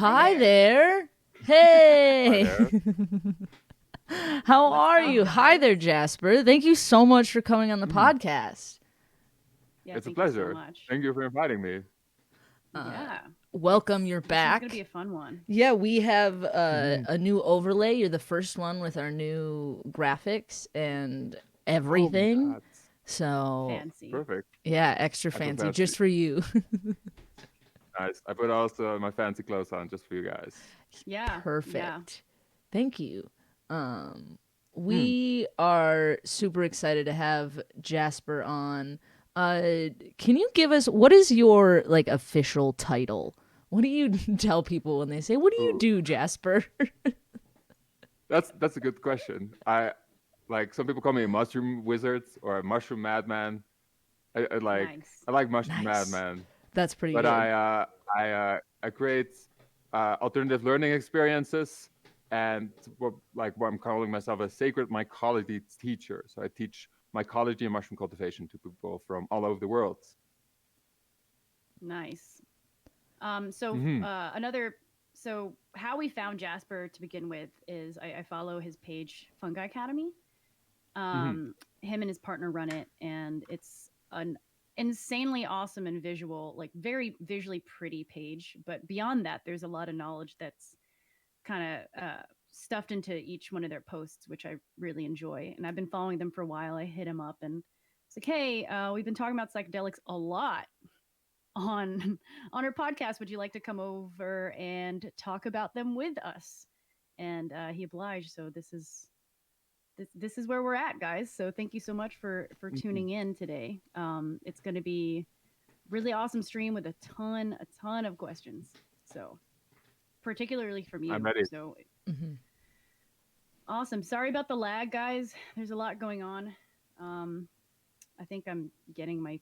Hi there. Hi Hey. there. How What's are up, you? Hi guys? there, Jasper. Thank you so much for coming on the Mm, podcast. Yeah, it's a thank you so pleasure. much. Thank you for inviting me. Uh, Yeah, welcome, you're this one's gonna be back. a fun one. Yeah, we have Hmm. a new overlay. You're the first one with our new graphics and Oh my everything. God. So, Fancy. Perfect. yeah, extra I feel fancy fancy. just for you. Nice. I put also my fancy clothes on just for you guys. Yeah, yeah. Perfect. Thank you. Um, Mm. we are super excited to have Jasper on. Can you give us what is your like official title? What do you tell people when they say, "What do you Ooh, do, Jasper?" that's a good question. I like some people call me a mushroom wizard or a mushroom madman. Nice. I like mushroom Nice. madman, That's pretty but good. I create alternative learning experiences, and what I'm calling myself a sacred mycology teacher. So I teach mycology and mushroom cultivation to people from all over the world. Nice. So Hmm. another so how we found Jasper to begin with is I follow his page Fungi Academy. Hmm. Him and his partner run it, and it's an insanely awesome and visual, like very visually pretty page. But beyond that, there's a lot of knowledge that's kind of stuffed into each one of their posts, which I really enjoy. And I've been following them for a while. I hit him up and it's like, hey, we've been talking about psychedelics a lot on on our podcast. Would you like to come over and talk about them with us? And he obliged. So this is where we're at, guys. So thank you so much for Hmm. tuning in today. It's going to be really awesome stream with a ton of questions. So particularly from I'm you. ready. So Mhm. awesome. Sorry about the lag, guys. There's a lot going on. Um, I think I'm getting my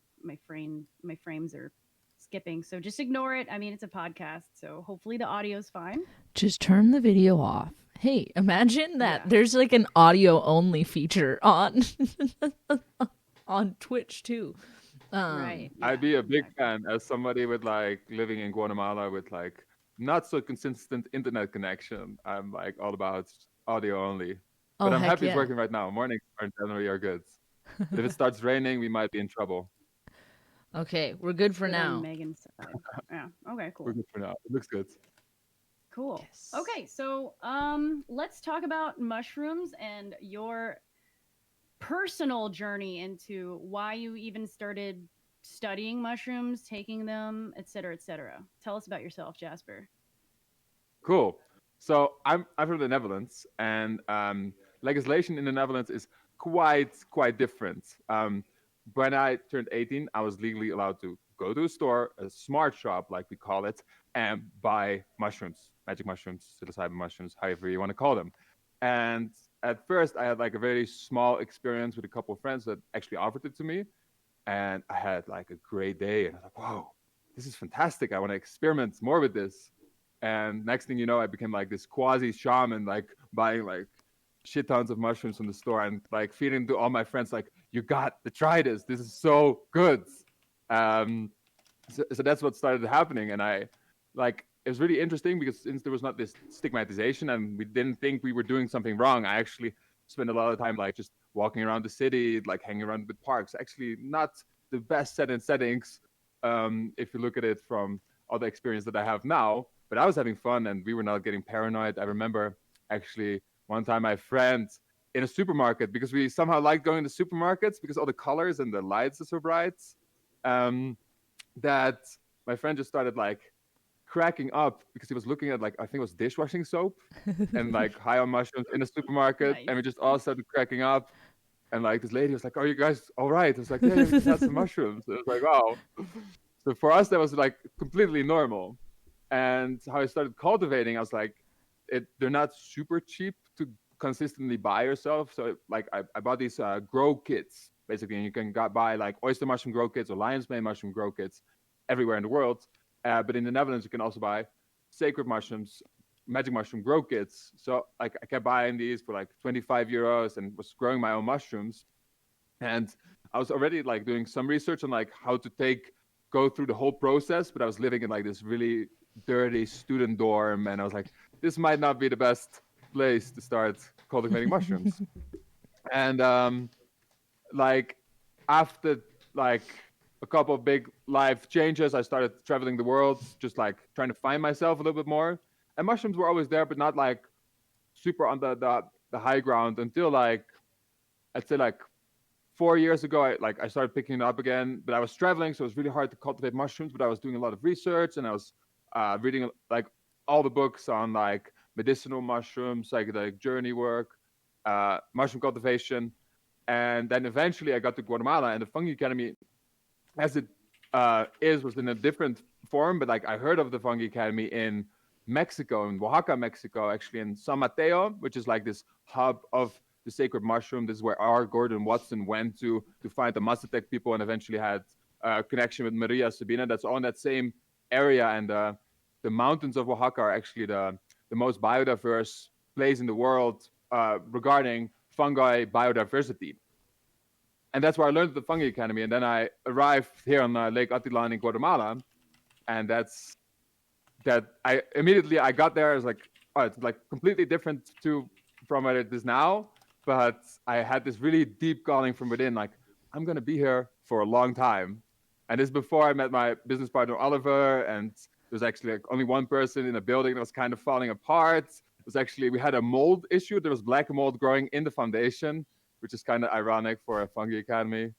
frames are skipping, so just ignore it. I mean, it's a podcast, so hopefully the audio's fine. Just turn the video off. Hey, imagine that Yeah, there's like an audio only feature on on Twitch too. right. I'd Yeah, be a big exactly. fan as somebody with like living in Guatemala with like not so consistent internet connection. I'm like all about audio only. Oh But I'm heck happy it's yeah. working right now. Mornings are generally are good. But if it starts raining, we might be in trouble. Okay, we're good for Good on now. Megan's side. Yeah. Okay. We're Cool. good for now. It looks good. Cool. Yes. Okay. So let's talk about mushrooms and your personal journey into why you even started studying mushrooms, taking them, et cetera, et cetera. Tell us about yourself, Jasper. Cool. So I'm from the Netherlands, and legislation in the Netherlands is quite different. When I turned 18, I was legally allowed to go to a store, a smart shop like we call it, and buy mushrooms, magic mushrooms, psilocybin mushrooms, however you want to call them. And at first, I had like a very small experience with a couple of friends that actually offered it to me, and I had like a great day. And I was like, "Whoa, this is fantastic! I want to experiment more with this." And next thing you know, I became like this quasi shaman, like buying like shit tons of mushrooms from the store and like feeding to all my friends, like, "You got to try this. This is so good." Um, so that's what started happening, and I like it was really interesting because since there was not this stigmatization and we didn't think we were doing something wrong, I actually spent a lot of time like just walking around the city, like hanging around with parks. Actually, not the best settings if you look at it from all the experience that I have now. But I was having fun, and we were not getting paranoid. I remember actually one time my friend in a supermarket because we somehow like going to supermarkets because all the colors and the lights are so bright. Um, that my friend just started like cracking up because he was looking at like I think it was dishwashing soap and like high on mushrooms in a supermarket, and we Nice. just all started cracking up. And like this lady was like, "Are you guys all right?" I was like, "Yeah, we just had some mushrooms." It was like, wow. So for us, that was like completely normal. And how I started cultivating, I was like, they're not super cheap to consistently buy yourself. So like I bought these grow kits basically, and you can buy like oyster mushroom grow kits or lion's mane mushroom grow kits everywhere in the world. But in the Netherlands, you can also buy sacred mushrooms, magic mushroom grow kits. So like I kept buying these for like 25 euros and was growing my own mushrooms. And I was already like doing some research on like how to go through the whole process, but I was living in like this really dirty student dorm, and I was like, this might not be the best place to start cultivating mushrooms. And like after like a couple of big life changes, I started traveling the world, just like trying to find myself a little bit more. And mushrooms were always there, but not like super on the high ground until like I'd say like 4 years ago. I started picking it up again, but I was traveling, so it was really hard to cultivate mushrooms. But I was doing a lot of research, and I was reading like all the books on like medicinal mushrooms, psychedelic journey work, mushroom cultivation, and then eventually I got to Guatemala, and the Fungi Academy, as it was in a different form. But like I heard of the Fungi Academy in Mexico, in Oaxaca, Mexico, actually in San Mateo, which is like this hub of the sacred mushroom. This is where R. Gordon Watson went to find the Mazatec people, and eventually had a connection with Maria Sabina. That's all in that same area, and the mountains of Oaxaca are actually the most biodiverse place in the world regarding fungi biodiversity. And that's where I learned the Fungi Academy. And then I arrived here on Lake Atitlán in Guatemala, and that's that. I got there. I was like, oh, it's like completely different from what it is now. But I had this really deep calling from within, like I'm gonna be here for a long time. And this is before I met my business partner Oliver, and there's actually like only one person in a building that was kind of falling apart. It was actually, we had a mold issue. There was black mold growing in the foundation, which is kind of ironic for a Fungi Academy.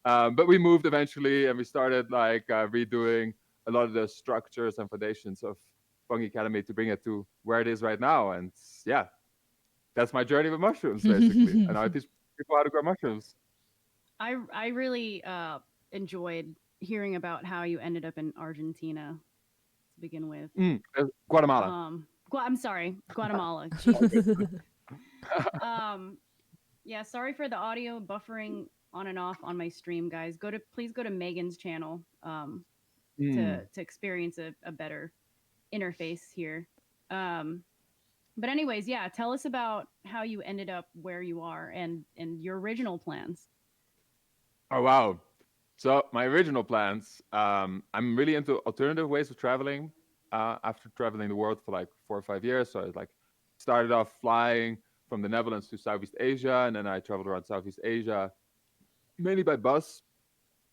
But we moved eventually, and we started like redoing a lot of the structures and foundations of Fungi Academy to bring it to where it is right now. And yeah, that's my journey with mushrooms, basically. And I teach people how to grow mushrooms. I really enjoyed hearing about how you ended up in Argentina to begin with. Guatemala. I'm sorry, Guatemala. Jesus. Yeah, sorry for the audio buffering on and off on my stream, guys. Please go to Megan's channel to experience a better interface here. But anyways, yeah, tell us about how you ended up where you are and your original plans. Oh wow! So my original plans, I'm really into alternative ways of traveling. After traveling the world for like 4 or 5 years, so I like started off flying from the Netherlands to Southeast Asia, and then I traveled around Southeast Asia mainly by bus.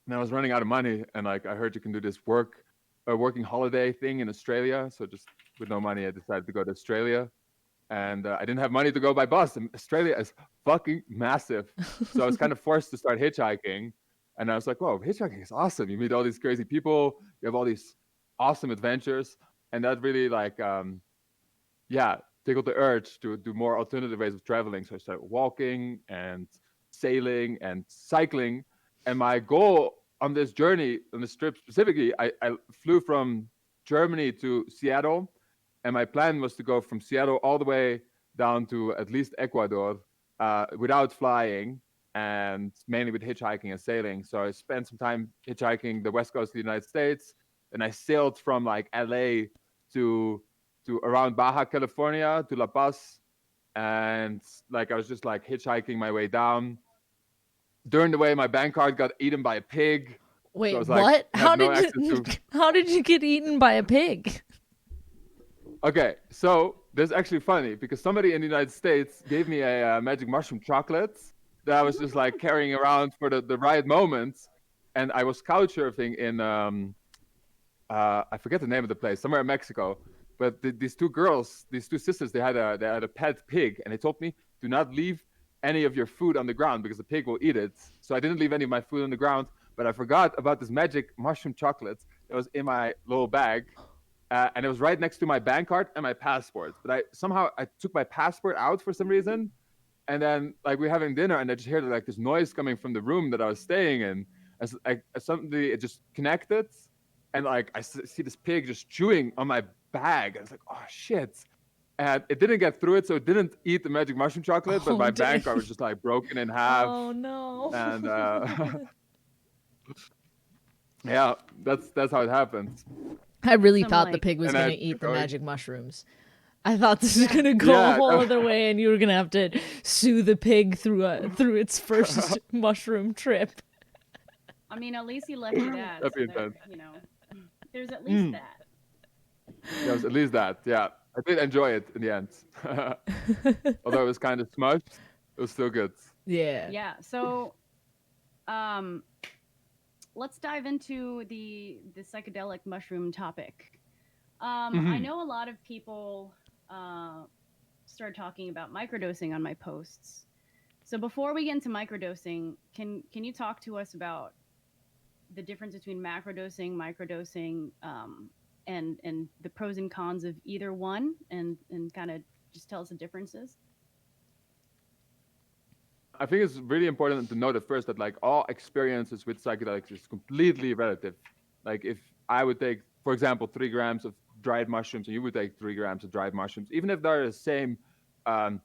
And I was running out of money, and like I heard you can do this working holiday thing in Australia. So just with no money, I decided to go to Australia, and I didn't have money to go by bus. And Australia is fucking massive, so I was kind of forced to start hitchhiking. And I was like, "Whoa, hitchhiking is awesome! You meet all these crazy people, you have all these awesome adventures," and that really like, tickled the urge to do more alternative ways of traveling. So I started walking and sailing and cycling. And my goal on this journey, on this trip specifically, I flew from Germany to Seattle, and my plan was to go from Seattle all the way down to at least Ecuador without flying, and mainly with hitchhiking and sailing. So I spent some time hitchhiking the west coast of the United States, and I sailed from like LA to around Baja California to La Paz, and like I was just like hitchhiking my way down. During the way, my bank card got eaten by a pig. Wait, So I was what? like, How no did access you to- how did you get eaten by a pig? Okay, so this is actually funny because somebody in the United States gave me a magic mushroom chocolate that I was just like carrying around for the right moments, and I was couch surfing in I forget the name of the place, somewhere in Mexico. But these two girls, these two sisters, they had a pet pig, and they told me, do not leave any of your food on the ground because the pig will eat it. So I didn't leave any of my food on the ground, but I forgot about this magic mushroom chocolate that was in my little bag. And it was right next to my bank card and my passport. But I took my passport out for some reason, and then like we're having dinner, and I just heard like this noise coming from the room that I was staying in. As suddenly it just connected, and like I see this pig just chewing on my bag. I was like, oh shit. And it didn't get through it, so it didn't eat the magic mushroom chocolate, but Oh, my dang. bank card was just like broken in half. Oh no. And yeah, that's how it happened. I really Some, thought the like- pig was And going I to eat the took- magic mushrooms. I thought this was going to go Yeah. a whole other way, and you were going to have to sue the pig through its first mushroom trip. I mean, at least he left you that. That'd be so there- intense. you know, there's at least that. There was at least that. Yeah, I did enjoy it in the end. Although it was kind of smushed, it was still good. Yeah. Yeah. So, um, let's dive into the psychedelic mushroom topic. I Hmm. know a lot of people start talking about microdosing on my posts. So before we get into microdosing, can you talk to us about the difference between macrodosing, microdosing, and the pros and cons of either one, and kind of just tell us the differences? I think it's really important to note at first that like all experiences with psychedelics is completely relative. Like if I would take, for example, 3 grams of dried mushrooms, and you would take 3 grams of dried mushrooms, even if they're um,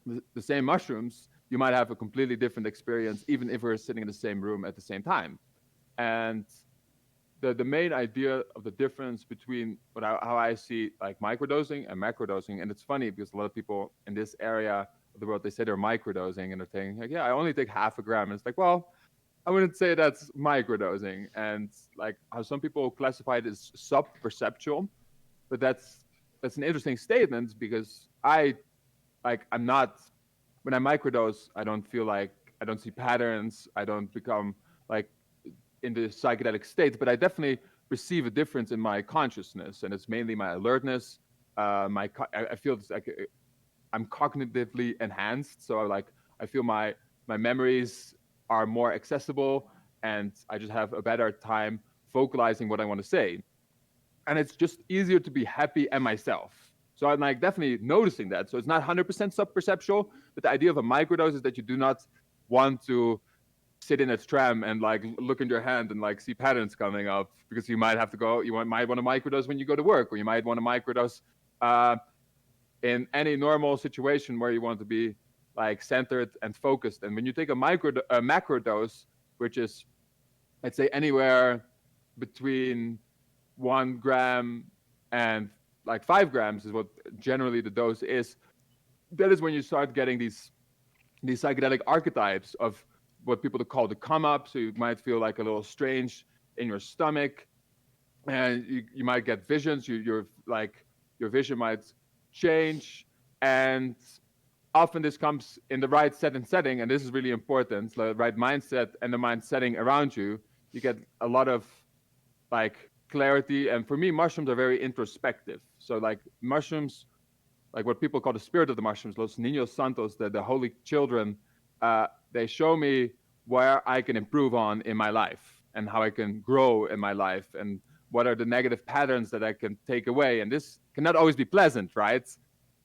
the same mushrooms, you might have a completely different experience, even if we're sitting in the same room at the same time. And the main idea of the difference between how I see like microdosing and macrodosing, and it's funny because a lot of people in this area of the world, they say they're microdosing and they're saying like, yeah, I only take half a gram, and it's like, well, I wouldn't say that's microdosing. And like how some people classify it as sub perceptual, but that's an interesting statement because I'm not, when I microdose, I don't feel like, I don't see patterns, I don't become like in the psychedelic state, but I definitely perceive a difference in my consciousness, and it's mainly my alertness. I feel it's like I'm cognitively enhanced, so I feel my memories are more accessible, and I just have a better time vocalizing what I want to say, and it's just easier to be happy and myself. So I'm like definitely noticing that. So it's not 100% sub-perceptual, but the idea of a microdose is that you do not want to sit in a tram and like look in your hand and like see patterns coming up because you might have to go. Might want to microdose when you go to work, or you might want to microdose uh, in any normal situation where you want to be like centered and focused. And when you take a macro dose, which is let's say anywhere between 1 gram and like 5 grams is what generally the dose is. That is when you start getting these psychedelic archetypes of what people call the come up. So you might feel like a little strange in your stomach, and you might get visions. Your vision might change, and often this comes in the right set and setting, and this is really important. The right mindset and the mind setting around you. You get a lot of like clarity, and for me, mushrooms are very introspective. So like mushrooms, like what people call the spirit of the mushrooms, Los Niños Santos, the holy children, they show me where I can improve on in my life and how I can grow in my life and what are the negative patterns that I can take away. And this cannot always be pleasant, right?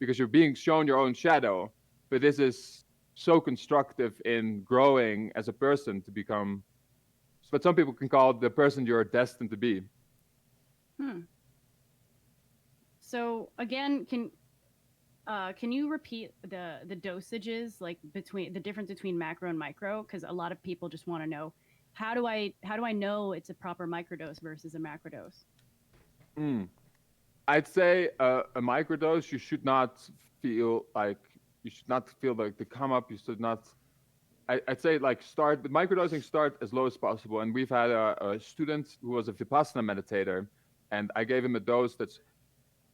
Because you're being shown your own shadow. But this is so constructive in growing as a person to become what some people can call the person you're destined to be. Hmm. So again, can you repeat the dosages, like between the difference between macro and micro? Because a lot of people just want to know how do I know it's a proper microdose versus a macrodose? Mm. I'd say a microdose, you should not feel like the come up. You should not. I'd say like start the microdosing, start as low as possible. And we've had a student who was a Vipassana meditator, and I gave him a dose that's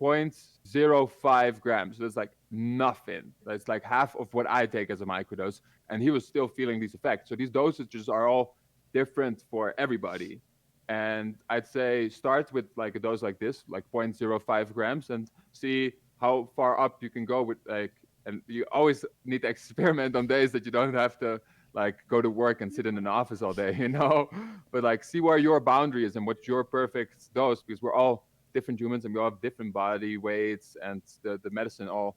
0.05 grams. So that's like nothing. That's like half of what I take as a microdose, and he was still feeling these effects. So these dosages are all different for everybody. And I'd say start with like a dose like this, like 0.05 grams, and see how far up you can go with like. And you always need to experiment on days that you don't have to like go to work and sit in an office all day, you know. But like see where your boundary is and what's your perfect dose, because we're all different humans and we all have different body weights, and the medicine all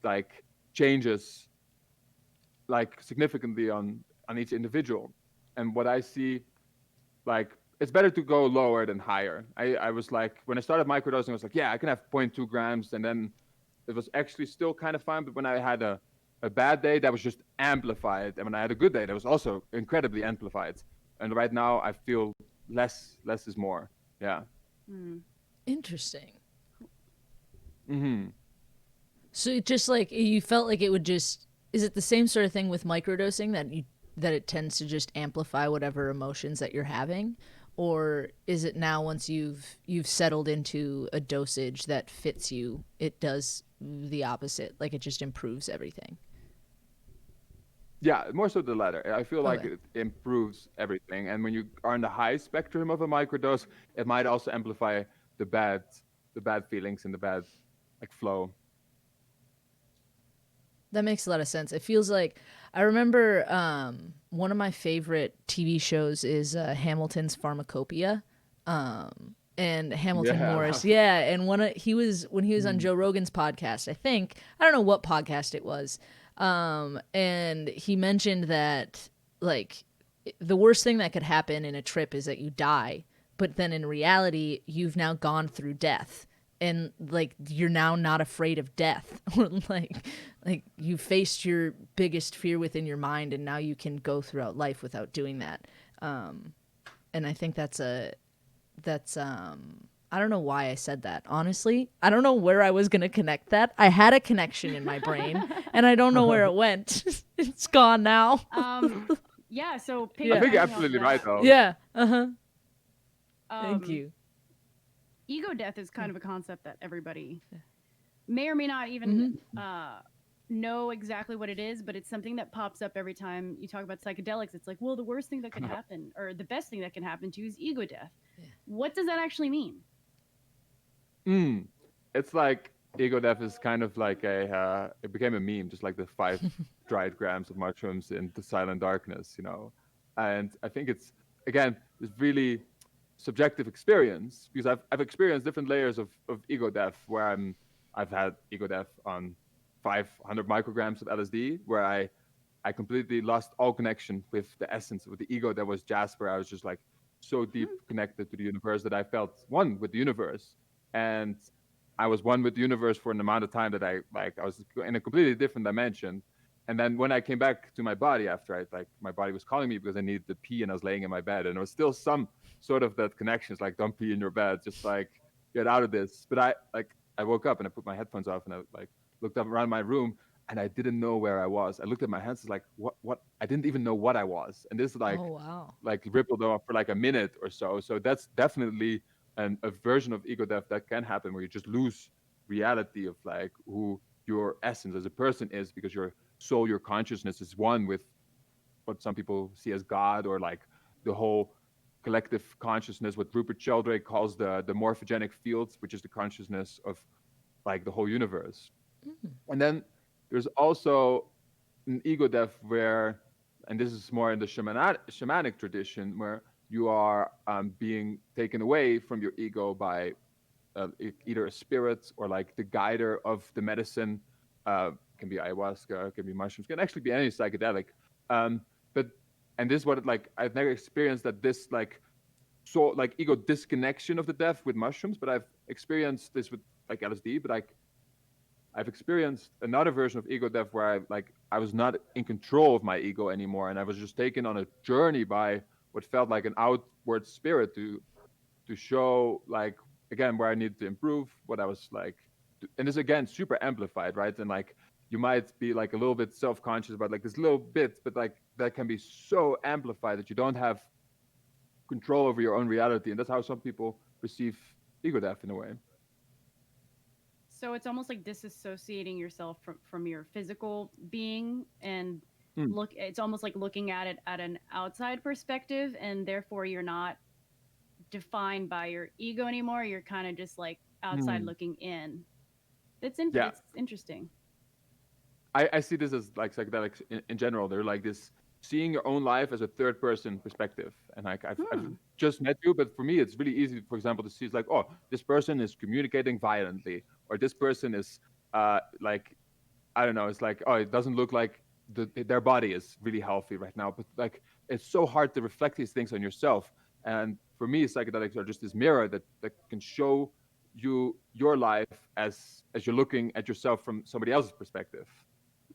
like changes like significantly on each individual. And what I see, like it's better to go lower than higher. I was like, when I started microdosing, I was like, yeah, I can have 0.2 grams, and then it was actually still kind of fine. But when I had a bad day, that was just amplified, and when I had a good day, that was also incredibly amplified. And right now, I feel less is more. Yeah. Hmm. Interesting. Mm-hmm. So it just like you felt like it would just is it the same sort of thing with microdosing that it tends to just amplify whatever emotions that you're having? or is it now once you've settled into a dosage that fits you, it does the opposite, like it just improves everything? Yeah, more so the latter. I feel like Okay. it improves everything. And when you are in the high spectrum of a microdose, it might also amplify the bad the bad feelings and the bad like flow. That makes a lot of sense. It feels like I remember one of my favorite TV shows is Hamilton's Pharmacopoeia. And Hamilton Yeah. Morris, yeah, and he was when he was on Mm. Joe Rogan's podcast, I don't know what podcast it was, and he mentioned that like the worst thing that could happen in a trip is that you die, but then in reality you've now gone through death, and like you're now not afraid of death, or like you faced your biggest fear within your mind, and now you can go throughout life without doing that. And I think that's I don't know why I said that. Honestly, I don't know where I was going to connect that. I had a connection in my brain and I don't know where it went. It's gone now. Yeah. So I think you're piggybacking off absolutely right that, though. Yeah. Uh-huh. Thank um, you. ego death is kind of a concept that everybody may or may not even know exactly what it is, but it's something that pops up every time you talk about psychedelics. It's like, well, the worst thing that could happen, or the best thing that can happen to you, is ego death. What does that actually mean? Mm. It's like ego death is kind of like it became a meme, just like the 5 dried grams of mushrooms in the silent darkness, you know. And I think it's again this really subjective experience because I've experienced different layers of ego death where I've had ego death on 500 micrograms of LSD where I completely lost all connection with the essence with the ego that was Jasper. I was just like so deep connected to the universe that I felt one with the universe, and I was one with the universe for an amount of time that I was in a completely different dimension. And then when I came back to my body after my body was calling me because I needed to pee and I was laying in my bed and there was still some sort of that connection. It's like don't pee in your bed, just like get out of this. But I woke up and I put my headphones off and I like looked up around my room and I didn't know where I was. I looked at my hands, like what I didn't even know what I was. And this Oh wow. like rippled off for like a minute or so. So that's definitely a version of ego death that can happen where you just lose reality of like who your essence as a person is because your soul, your consciousness is one with what some people see as God or like the whole collective consciousness, what Rupert Sheldrake calls the morphogenic fields, which is the consciousness of like the whole universe. And then there's also an ego death where, and this is more in the shamanic tradition, where you are being taken away from your ego by either a spirit or like the guider of the medicine. Can be ayahuasca, can be mushrooms, can actually be any psychedelic. But and this is what like I've never experienced that this like so like ego disconnection of the death with mushrooms, but I've experienced this with like LSD. But like I've experienced another version of ego death where I was not in control of my ego anymore, and I was just taken on a journey by what felt like an outward spirit to show like again where I needed to improve, what I was like, and this again super amplified, right? And like you might be like a little bit self conscious about like this little bit, but like that can be so amplified that you don't have control over your own reality, and that's how some people perceive ego death in a way. So it's almost like disassociating yourself from your physical being and Mm. look it's almost like looking at it at an outside perspective, and therefore you're not defined by your ego anymore. You're kind of just like outside Mm. looking in. Yeah, It's interesting. I see this as like psychedelics in general. They're like this seeing your own life as a third person perspective. And like I've Hmm. just met you, but for me, it's really easy, for example, to see it's like, oh, this person is communicating violently, or this person is like, I don't know, it's like, oh, it doesn't look like their body is really healthy right now. But like, it's so hard to reflect these things on yourself. And for me, psychedelics are just this mirror that can show you your life as you're looking at yourself from somebody else's perspective.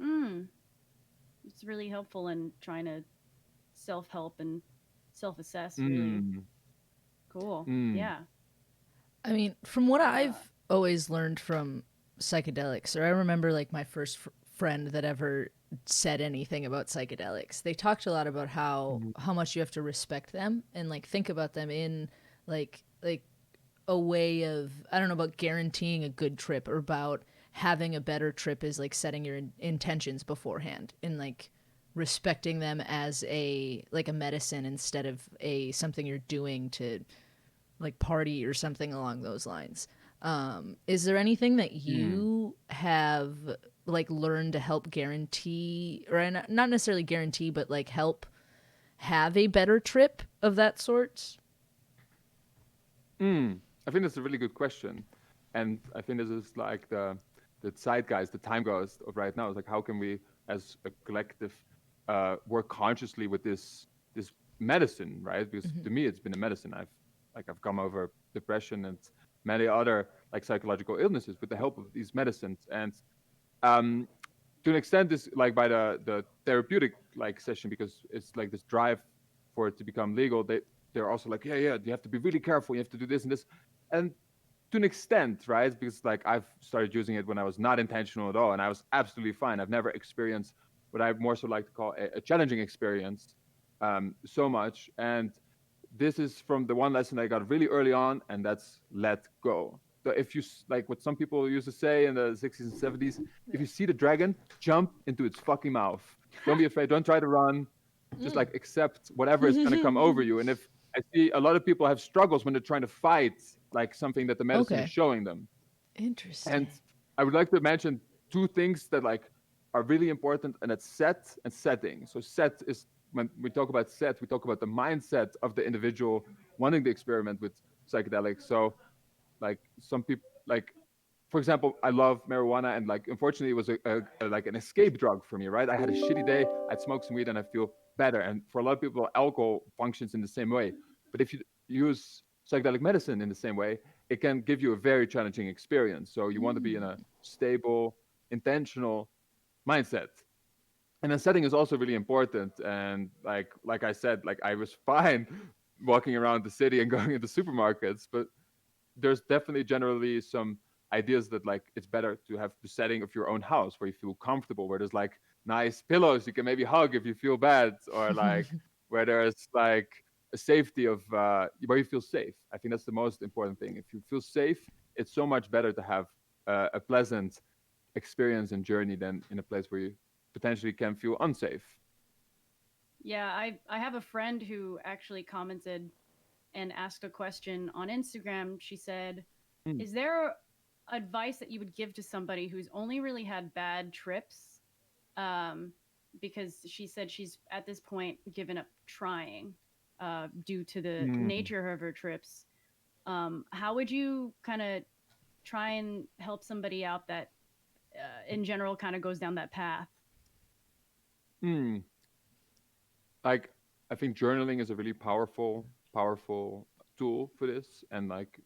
Mm. It's really helpful in trying to self help and self assess. Really Mm, cool. mm, Yeah. I mean, from what Uh, I've always learned from psychedelics, or I remember like my first friend that ever said anything about psychedelics. They talked a lot about how much you have to respect them and like think about them in like a way of, I don't know about guaranteeing a good trip or about having a better trip is like setting your intentions beforehand and like respecting them as a like a medicine instead of a something you're doing to like party or something along those lines. Is there anything that Mm. you have like learned to help guarantee, or not necessarily guarantee, but like help have a better trip of that sort? Mm. I think that's a really good question, and I think this is like the zeitgeist, the time ghost of right now. Is like how can we, as a collective, work consciously with this medicine, right? Because Mm-hmm. to me, it's been a medicine. I've come over depression and many other like psychological illnesses with the help of these medicines, and um, to an extent, this like by the therapeutic like session because it's like this drive for it to become legal. They're also like, yeah, you have to be really careful. You have to do this and this, and to an extent, right? Because like I've started using it when I was not intentional at all, and I was absolutely fine. I've never experienced what I more so like to call a challenging experience so much. And this is from the one lesson I got really early on, and that's let go. So if you like what some people used to say in the 60s and 70s, if you see the dragon, jump into its fucking mouth. Don't be afraid. Don't try to run. Just like accept whatever is going to come over you. And if I see a lot of people have struggles when they're trying to fight like something that the medicine is Okay. showing them. And Interesting. I would like to mention two things that like are really important, and that's set and setting. So set is when we talk about set, we talk about the mindset of the individual wanting to experiment with psychedelics. So like some people like for example, I love marijuana, and like unfortunately, it was like an escape drug for me. Right, I had a shitty day. I'd smoke some weed, and I feel better. And for a lot of people, alcohol functions in the same way. But if you use psychedelic medicine in the same way, it can give you a very challenging experience. So you want to be in a stable, intentional mindset. And then setting is also really important. And like I said, like I was fine walking around the city and going into supermarkets, but there's definitely generally some ideas that like it's better to have the setting of your own house where you feel comfortable, where there's like nice pillows you can maybe hug if you feel bad, or like where there's like a safety of where you feel safe. I think that's the most important thing. If you feel safe, it's so much better to have a pleasant experience and journey than in a place where you potentially can feel unsafe. Yeah, I have a friend who actually commented and asked a question on Instagram. She said, Mm. "Is there advice that you would give to somebody who's only really had bad trips?" Um, because she said she's at this point given up trying due to the Mm. nature of her trips. How would you kind of try and help somebody out that, in general, kind of goes down that path? Mm. Like I think journaling is a really powerful tool for this. And like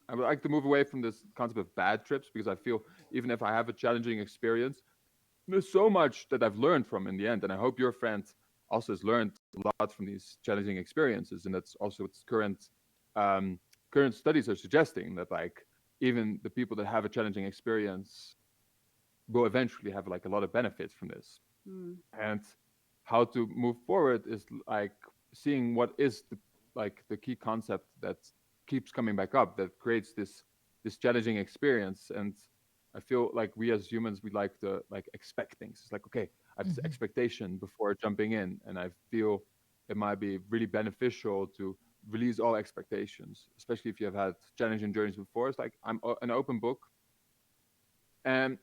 I would like to move away from this concept of bad trips, because I feel even if I have a challenging experience, there's so much that I've learned from in the end. And I hope your friend also has learned a lot from these challenging experiences. And that's also what um, current studies are suggesting, that like even the people that have a challenging experience will eventually have like a lot of benefits from this. Mm. And how to move forward is like seeing what is the key concept that keeps coming back up, that creates this challenging experience. And I feel like we as humans, we like to like expect things. It's like, okay, I have this Mm-hmm. expectation before jumping in, and I feel it might be really beneficial to release all expectations, especially if you have had challenging journeys before. It's like an open book. And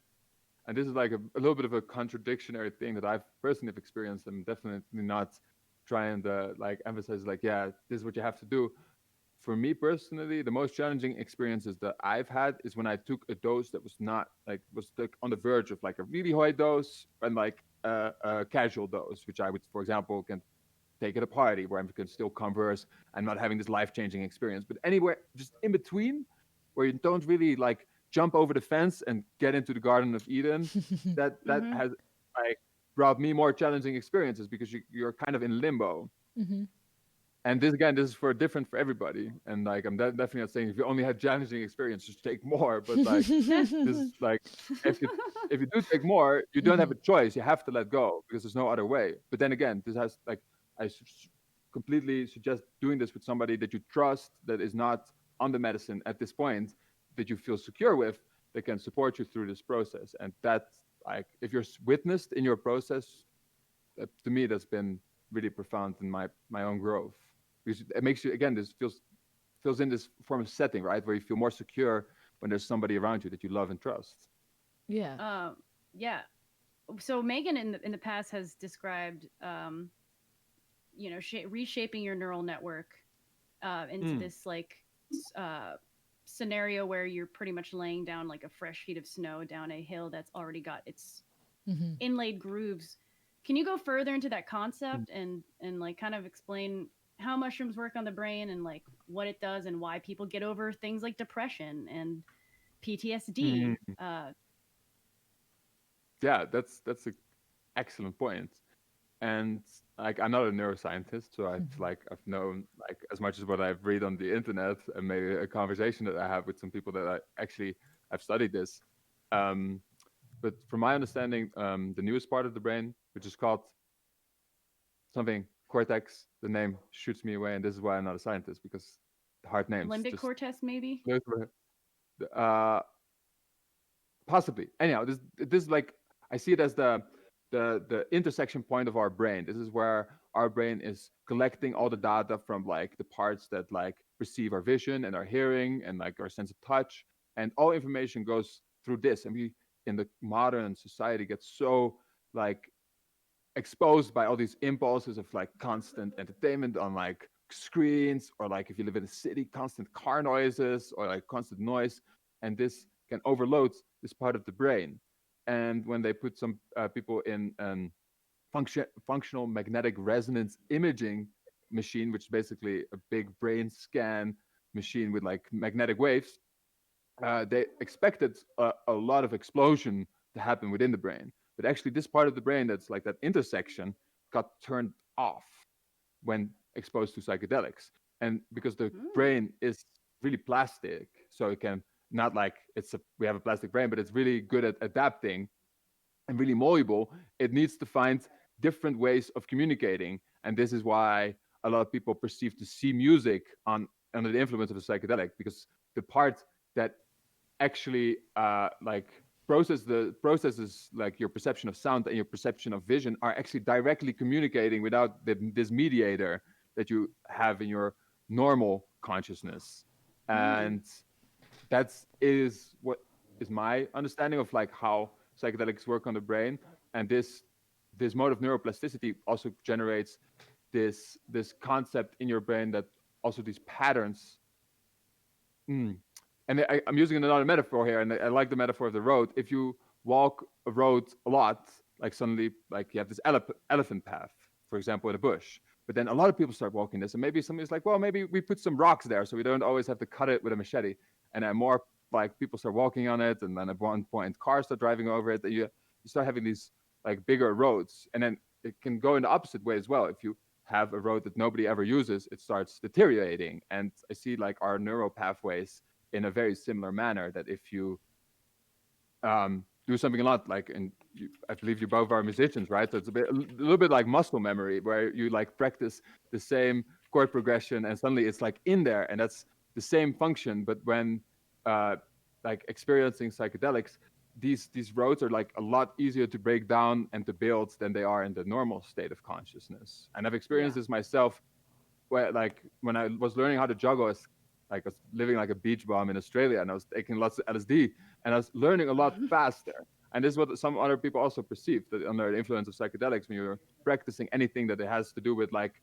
and this is like a little bit of a contradictionary thing that I've personally have experienced. I'm definitely not trying to like emphasize like, yeah, this is what you have to do. For me personally, the most challenging experiences that I've had is when I took a dose that was not like was like on the verge of like a really high dose and like a casual dose, which I would, for example, can take at a party where I can still converse and not having this life changing experience. But anywhere just in between, where you don't really like jump over the fence and get into the Garden of Eden, that Mm-hmm. has like brought me more challenging experiences, because you're kind of in limbo. Mm-hmm. And this is for different for everybody. And like definitely not saying if you only had challenging experience, just take more. But like this is like if you if you do take more, you don't have a choice. You have to let go because there's no other way. But then again, this has like I completely suggest doing this with somebody that you trust, that is not on the medicine at this point, that you feel secure with, that can support you through this process. And that's like if you're witnessed in your process, to me that's been really profound in my own growth, because it makes you, again, this feels in this form of setting, right, where you feel more secure when there's somebody around you that you love and trust. Yeah. Yeah. So Megan in the past has described, reshaping your neural network into this like scenario where you're pretty much laying down like a fresh sheet of snow down a hill that's already got its inlaid grooves. Can you go further into that concept and like kind of explain how mushrooms work on the brain and like what it does and why people get over things like depression and PTSD? Yeah, that's an excellent point. And like I'm not a neuroscientist, so I've known like as much as what I've read on the internet and maybe a conversation that I have with some people that I actually I've studied this. Um, but from my understanding, the newest part of the brain, which is called something cortex, the name shoots me away, and this is why I'm not a scientist, because hard names Limbic just cortex, maybe? uh, possibly. Anyhow, this is like I see it as the intersection point of our brain. This is where our brain is collecting all the data from like the parts that like perceive our vision and our hearing and like our sense of touch, and all information goes through this. And we in the modern society get so like exposed by all these impulses of like constant entertainment on like screens, or like if you live in a city, constant car noises or like constant noise, and this can overload this part of the brain. And when they put some people in functional magnetic resonance imaging machine, which is basically a big brain scan machine with like magnetic waves, they expected a lot of explosion to happen within the brain. But actually, this part of the brain that's like that intersection got turned off when exposed to psychedelics. And because the brain is really plastic, so it can not like we have a plastic brain, but it's really good at adapting and really malleable. It needs to find different ways of communicating. And this is why a lot of people perceive to see music under the influence of a psychedelic, because the part that actually like processes like your perception of sound and your perception of vision are actually directly communicating without this mediator that you have in your normal consciousness. And that is what is my understanding of like how psychedelics work on the brain. And this mode of neuroplasticity also generates this concept in your brain that also these patterns. And I'm using another metaphor here, and I like the metaphor of the road. If you walk a road a lot, like suddenly, like you have this elephant path, for example, in a bush. But then a lot of people start walking this, and maybe somebody's like, well, maybe we put some rocks there, so we don't always have to cut it with a machete. And then more like people start walking on it, and then at one point cars start driving over it, and you start having these like bigger roads. And then it can go in the opposite way as well. If you have a road that nobody ever uses, it starts deteriorating. And I see like our neural pathways in a very similar manner, that if you do something a lot, like, and I believe you both are musicians, right? So it's a little bit like muscle memory, where you like practice the same chord progression and suddenly it's like in there, and that's the same function. But when like experiencing psychedelics, these roads are like a lot easier to break down and to build than they are in the normal state of consciousness. And I've experienced this myself, where like when I was learning how to juggle, I was living like a beach bum in Australia, and I was taking lots of LSD, and I was learning a lot faster. And this is what some other people also perceive, that under the influence of psychedelics, when you're practicing anything that it has to do with like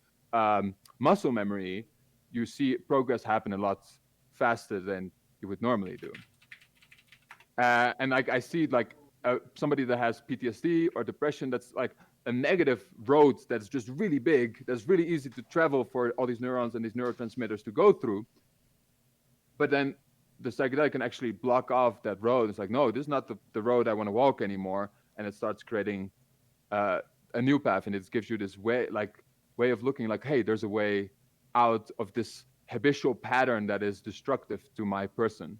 muscle memory, you see progress happen a lot faster than you would normally do. And like I see like somebody that has PTSD or depression, that's like a negative road that's just really big, that's really easy to travel for all these neurons and these neurotransmitters to go through. But then the psychedelic can actually block off that road. It's like, no, this is not the road I want to walk anymore. And it starts creating a new path, and it gives you this way of looking like, hey, there's a way out of this habitual pattern that is destructive to my person.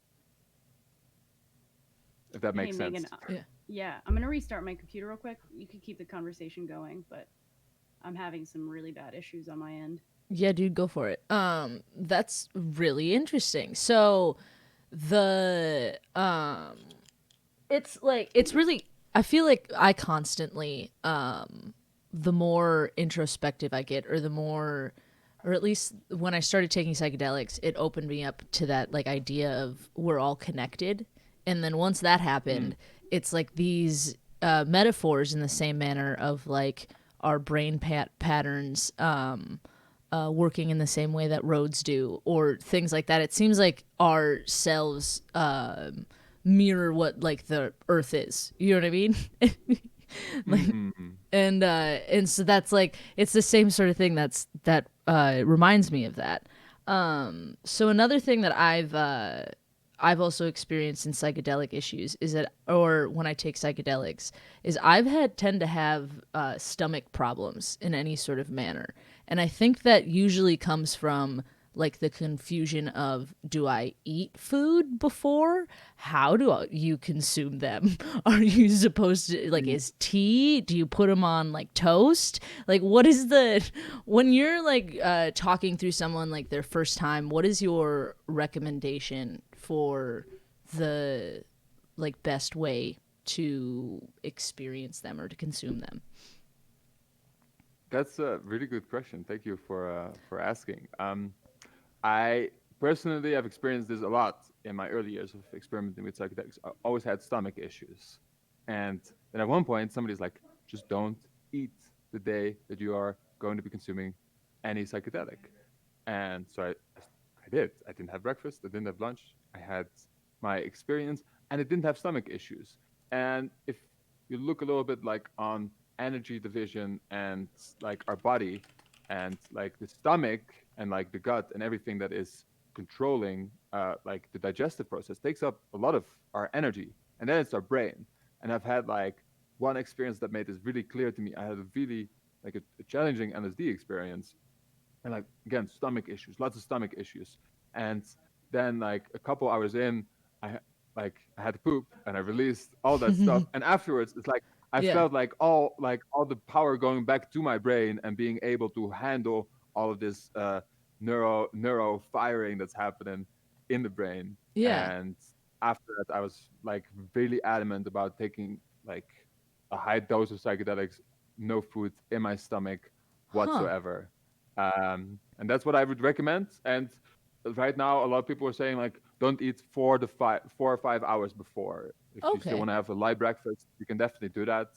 If that Hey, makes Megan. sense. Yeah. Yeah, I'm gonna restart my computer real quick. You could keep the conversation going, but I'm having some really bad issues on my end. Yeah, dude, go for it. That's really interesting. So the it's like it's really I feel like I constantly the more introspective I get, or the more, or at least when I started taking psychedelics, it opened me up to that like idea of we're all connected. And then once that happened, it's like these metaphors in the same manner of like our brain patterns working in the same way that roads do, or things like that. It seems like our cells mirror what like the earth is. You know what I mean? Like, and so that's like it's the same sort of thing that reminds me of that. So another thing that I've also experienced in psychedelic issues is that, or when I take psychedelics, is tend to have stomach problems in any sort of manner, and I think that usually comes from like the confusion of, do I eat food before? How do you consume them? Are you supposed to, like, is tea, do you put them on like toast? Like, what is when you're like talking through someone like their first time, what is your recommendation for the like best way to experience them or to consume them? That's a really good question. Thank you for asking. I personally have experienced this a lot in my early years of experimenting with psychedelics. I always had stomach issues, and then at one point somebody's like, "Just don't eat the day that you are going to be consuming any psychedelic." And so I did. I didn't have breakfast. I didn't have lunch. I had my experience, and it didn't have stomach issues. And if you look a little bit like on energy division and like our body, and like the stomach and like the gut and everything that is controlling like the digestive process takes up a lot of our energy, and then it's our brain. And I've had like one experience that made this really clear to me. I had a really like a challenging LSD experience, and like again stomach issues, lots of stomach issues. And then like a couple hours in, I had to poop, and I released all that stuff, and afterwards it's like I Yeah. felt like all the power going back to my brain and being able to handle all of this neuro firing that's happening in the brain. Yeah. And after that I was like really adamant about taking like a high dose of psychedelics, no food in my stomach Huh. whatsoever. And that's what I would recommend. And right now, a lot of people are saying like, don't eat 4 or 5 hours before. If you still Okay. want to have a light breakfast, you can definitely do that.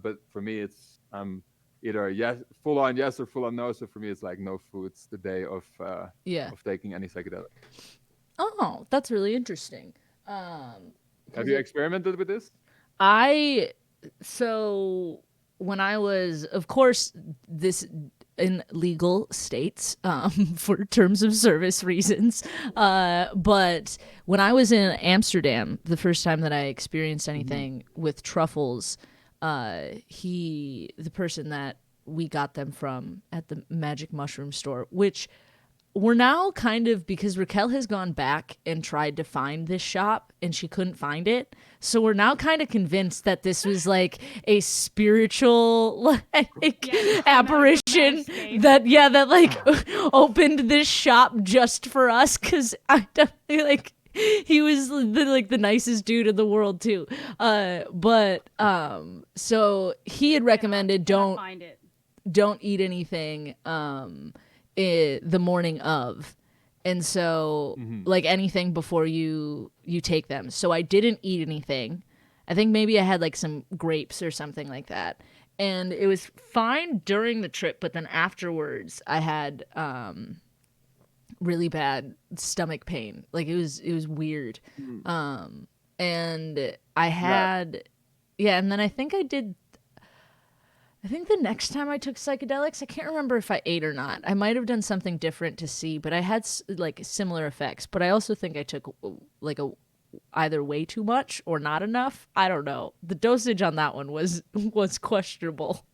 But for me, it's either yes, full on yes or full on no. So for me, it's like no foods the day Yeah. of taking any psychedelic. Oh, that's really interesting. Have 'Cause you experimented with this? I so when I was, of course, this in legal states for terms of service reasons. But when I was in Amsterdam, the first time that I experienced anything with truffles, the person that we got them from at the Magic Mushroom store, which we're now kind of, because Raquel has gone back and tried to find this shop and she couldn't find it. So we're now kind of convinced that this was like a spiritual like apparition that like opened this shop just for us, cuz I definitely like he was the nicest dude in the world too. But so he had recommended Cannot find it. don't eat anything the morning of, and so like anything before you take them. So I didn't eat anything. I think maybe I had like some grapes or something like that, and it was fine during the trip, but then afterwards I had really bad stomach pain. Like it was weird. And I had and then I think the next time I took psychedelics, I can't remember if I ate or not. I might have done something different to see, but I had like similar effects. But I also think I took like either way too much or not enough. I don't know. The dosage on that one was questionable.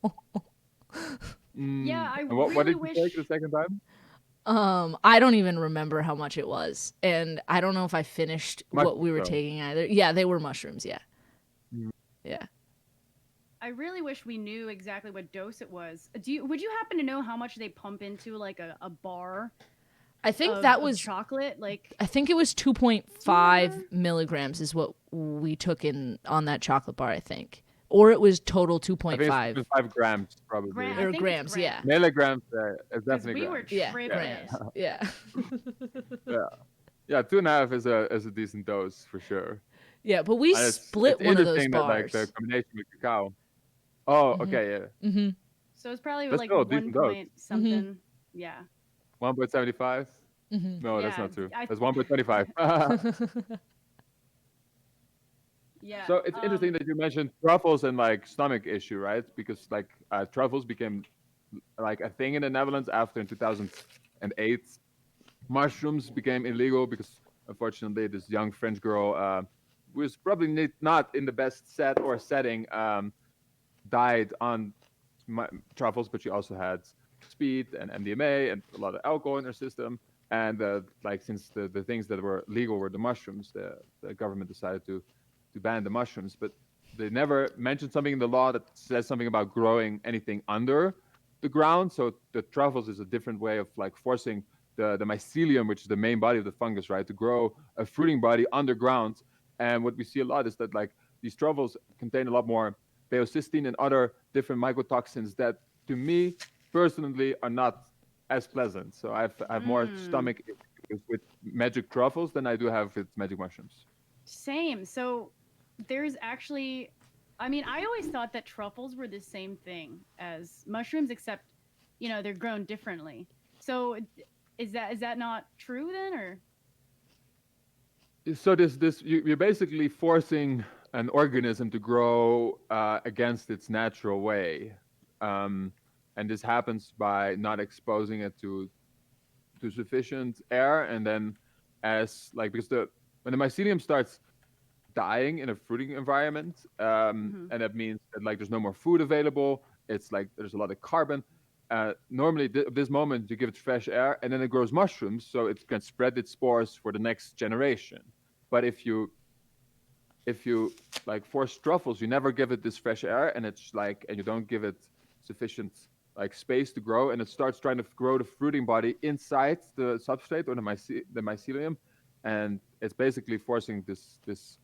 Yeah, I And what really did you wish. take the second time? I don't even remember how much it was, and I don't know if I finished what we Mushrooms, were though. taking either. Yeah, they were mushrooms. Yeah, Mm. yeah. I really wish we knew exactly what dose it was. Would you happen to know how much they pump into like a bar I think that of was. chocolate? Like I think it was do you 2.5 remember? milligrams is what we took in on that chocolate bar. I think, or it was total I think it's 2.5 5 grams probably. I or think it's grams. Yeah, grams Milligrams, it's because definitely we were grams. yeah, Yeah, tripping. grams. Yeah, yeah, yeah. 2.5 is a decent dose for sure. yeah. But we And split it's one of those interesting that like the bars. combination with cacao. Oh, Mhm. okay, yeah. Mhm. So it's probably That's like still a one decent dose. point Mhm. something. Yeah, 1.75. Mhm. No, that's yeah. not true. I That's 1.25. yeah. So it's interesting that you mentioned truffles and like stomach issue, right? Because like truffles became like a thing in the Netherlands after in 2008. Mushrooms became illegal because unfortunately this young French girl was probably not in the best set or setting died on truffles, but she also had speed and MDMA and a lot of alcohol in her system. And like since the things that were legal were the mushrooms, the government decided to ban the mushrooms. But they never mentioned something in the law that says something about growing anything under the ground. So the truffles is a different way of like forcing the mycelium, which is the main body of the fungus, right, to grow a fruiting body underground. And what we see a lot is that like these truffles contain a lot more baeocystin and other different mycotoxins that, to me personally, are not as pleasant. So I have more Mm, stomach issues with magic truffles than I do have with magic mushrooms. same. So there's actually, I mean, I always thought that truffles were the same thing as mushrooms, except they're grown differently. So is that not true then, or? So you're basically forcing an organism to grow against its natural way, um, and this happens by not exposing it to sufficient air, and then as like because the when the mycelium starts dying in a fruiting environment, Mhm. and that means that like there's no more food available. It's like there's a lot of carbon. Normally, this moment you give it fresh air, and then it grows mushrooms, so it can spread its spores for the next generation. But if you like force truffles, you never give it this fresh air, and it's like, and you don't give it sufficient like space to grow, and it starts trying to grow the fruiting body inside the substrate or the mycelium, and it's basically forcing this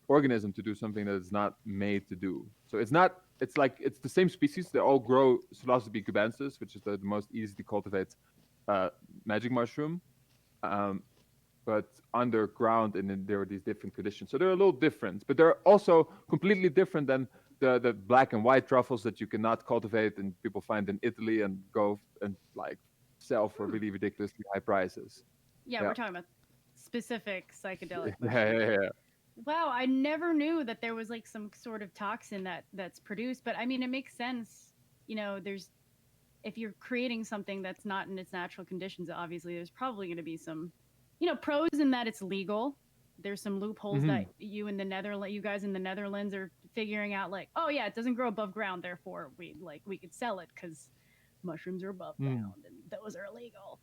organism to do something that it's not made to do. So it's not. It's like it's the same species. They all grow Psilocybe cubensis, which is the most easy to cultivate uh, magic mushroom. Um, but underground, and then there are these different conditions. So they're a little different, but they're also completely different than the black and white truffles that you cannot cultivate and people find in Italy and go and like sell for Hmm. really ridiculously high prices. Yeah, Yeah, we're talking about specific psychedelic yeah, mushrooms. yeah, yeah. Wow, I never knew that there was like some sort of toxin that's produced, but I mean it makes sense. There's if you're creating something that's not in its natural conditions, obviously there's probably going to be some, pros in that it's legal. There's some loopholes Mm-hmm. that you guys in the Netherlands are figuring out. Like, oh yeah, it doesn't grow above ground, therefore we could sell it because mushrooms are above Mm. ground and those are illegal.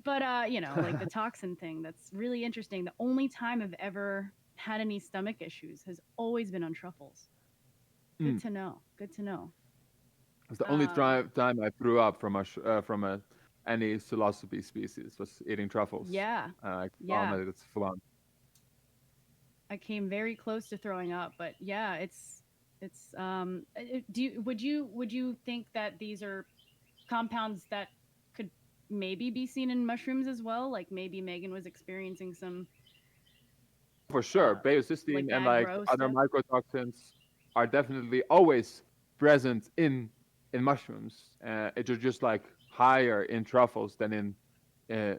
But like the toxin thing, that's really interesting. The only time I've ever had any stomach issues has always been on truffles. Good Mm. to know. Good to know. It's the only Um, time I threw up from any psilocybe species was eating truffles. yeah, yeah. Vomited, it's full on. I came very close to throwing up, but yeah, it's would you think that these are compounds that could maybe be seen in mushrooms as well? Like maybe Megan was experiencing some For sure, like baeocystin and bad like bro other stuff. mycotoxins are definitely always present in mushrooms. It's just like higher in truffles than uh,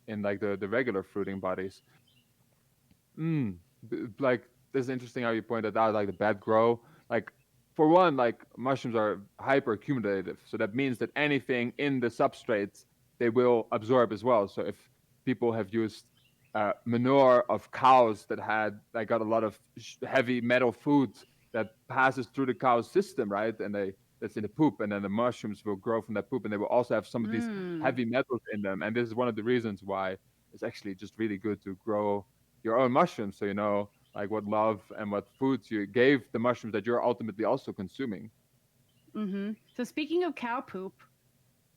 in like the regular fruiting bodies. Mm. Like this is interesting how you pointed out like the bad grow. Like for one, like mushrooms are hyper accumulative, so that means that anything in the substrates they will absorb as well. So if people have used manure of cows that had like got a lot of heavy metal food that passes through the cow's system, right, and they that's in the poop, and then the mushrooms will grow from that poop, and they will also have some of these Mm. heavy metals in them. And this is one of the reasons why it's actually just really good to grow your own mushrooms, so you know like what love and what foods you gave the mushrooms that you're ultimately also consuming. Mm-hmm. So speaking of cow poop,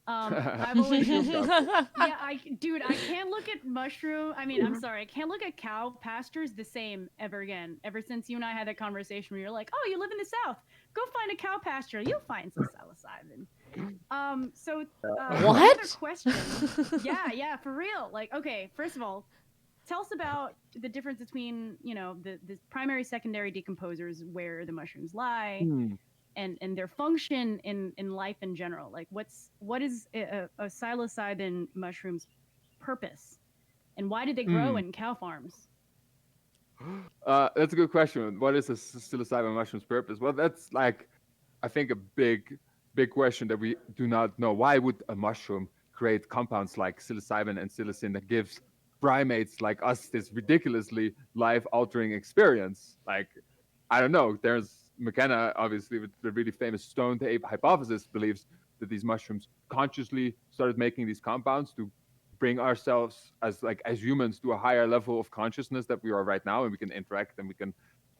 I've always Speaking of cow poop. yeah, dude, I can't look at mushroom. I mean, I'm sorry, I can't look at cow pastures the same ever again. Ever since you and I had that conversation where you're like, "Oh, you live in the South, go find a cow pasture. You'll find some psilocybin." So another What? question. Yeah, for real. Like, okay, first of all, tell us about the difference between the primary, secondary decomposers, where the mushrooms lie, Hmm. and their function in life in general. Like, what is a psilocybin mushroom's purpose, and why did they grow Hmm. in cow farms? That's a good question. What is a psilocybin mushroom's purpose? Well, that's like, I think a big question that we do not know. Why would a mushroom create compounds like psilocybin and psilocin that gives primates like us this ridiculously life-altering experience? Like, I don't know. There's McKenna, obviously, with the really famous stoned ape hypothesis, believes that these mushrooms consciously started making these compounds to bring ourselves as humans to a higher level of consciousness that we are right now, and we can interact and we can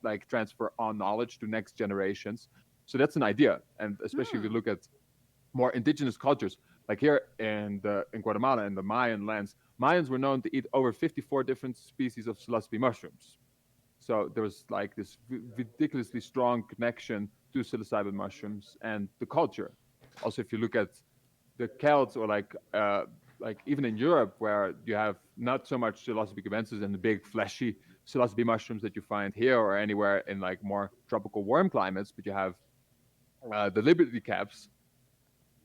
like transfer on knowledge to next generations. So that's an idea, and especially if you Hmm. look at more indigenous cultures, like here in Guatemala and the Mayan lands, Mayans were known to eat over 54 different species of psilocybe mushrooms. So there was like this ridiculously strong connection to psilocybin mushrooms and the culture. Also, if you look at the Celts, or like even in Europe, where you have not so much psilocybe cubensis and the big fleshy psilocybe mushrooms that you find here or anywhere in like more tropical warm climates, but you have the Liberty caps.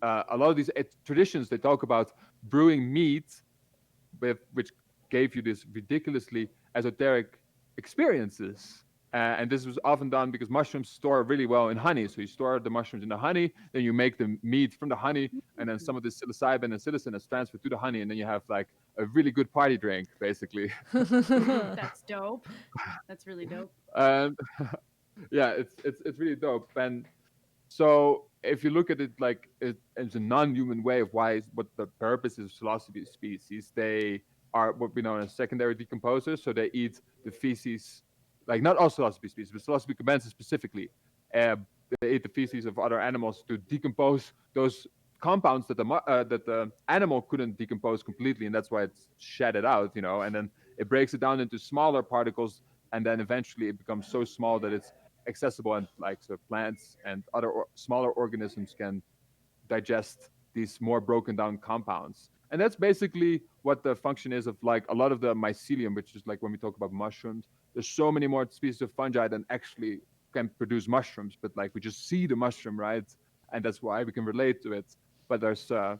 A lot of these traditions, they talk about brewing meat which gave you this ridiculously esoteric experiences. And this was often done because mushrooms store really well in honey. So you store the mushrooms in the honey, then you make the meat from the honey, and then some of the psilocybin and psilocin is transferred to the honey, and then you have like a really good party drink, basically. That's dope. That's really dope. And yeah, it's really dope. And so if you look at it like it's a non-human way of what the purpose is of psilocybe species, they are what we know as secondary decomposers. So they eat the feces, like not all psilocybe species, but psilocybe cubensis specifically. Uh, they eat the feces of other animals to decompose those compounds that the animal couldn't decompose completely, and that's why it's shedded out, and then it breaks it down into smaller particles, and then eventually it becomes so small that it's accessible, and like so plants and other smaller organisms can digest these more broken down compounds. And that's basically what the function is of like a lot of the mycelium, which is like when we talk about mushrooms, there's so many more species of fungi than actually can produce mushrooms, but like we just see the mushroom, right? And that's why we can relate to it. But there's a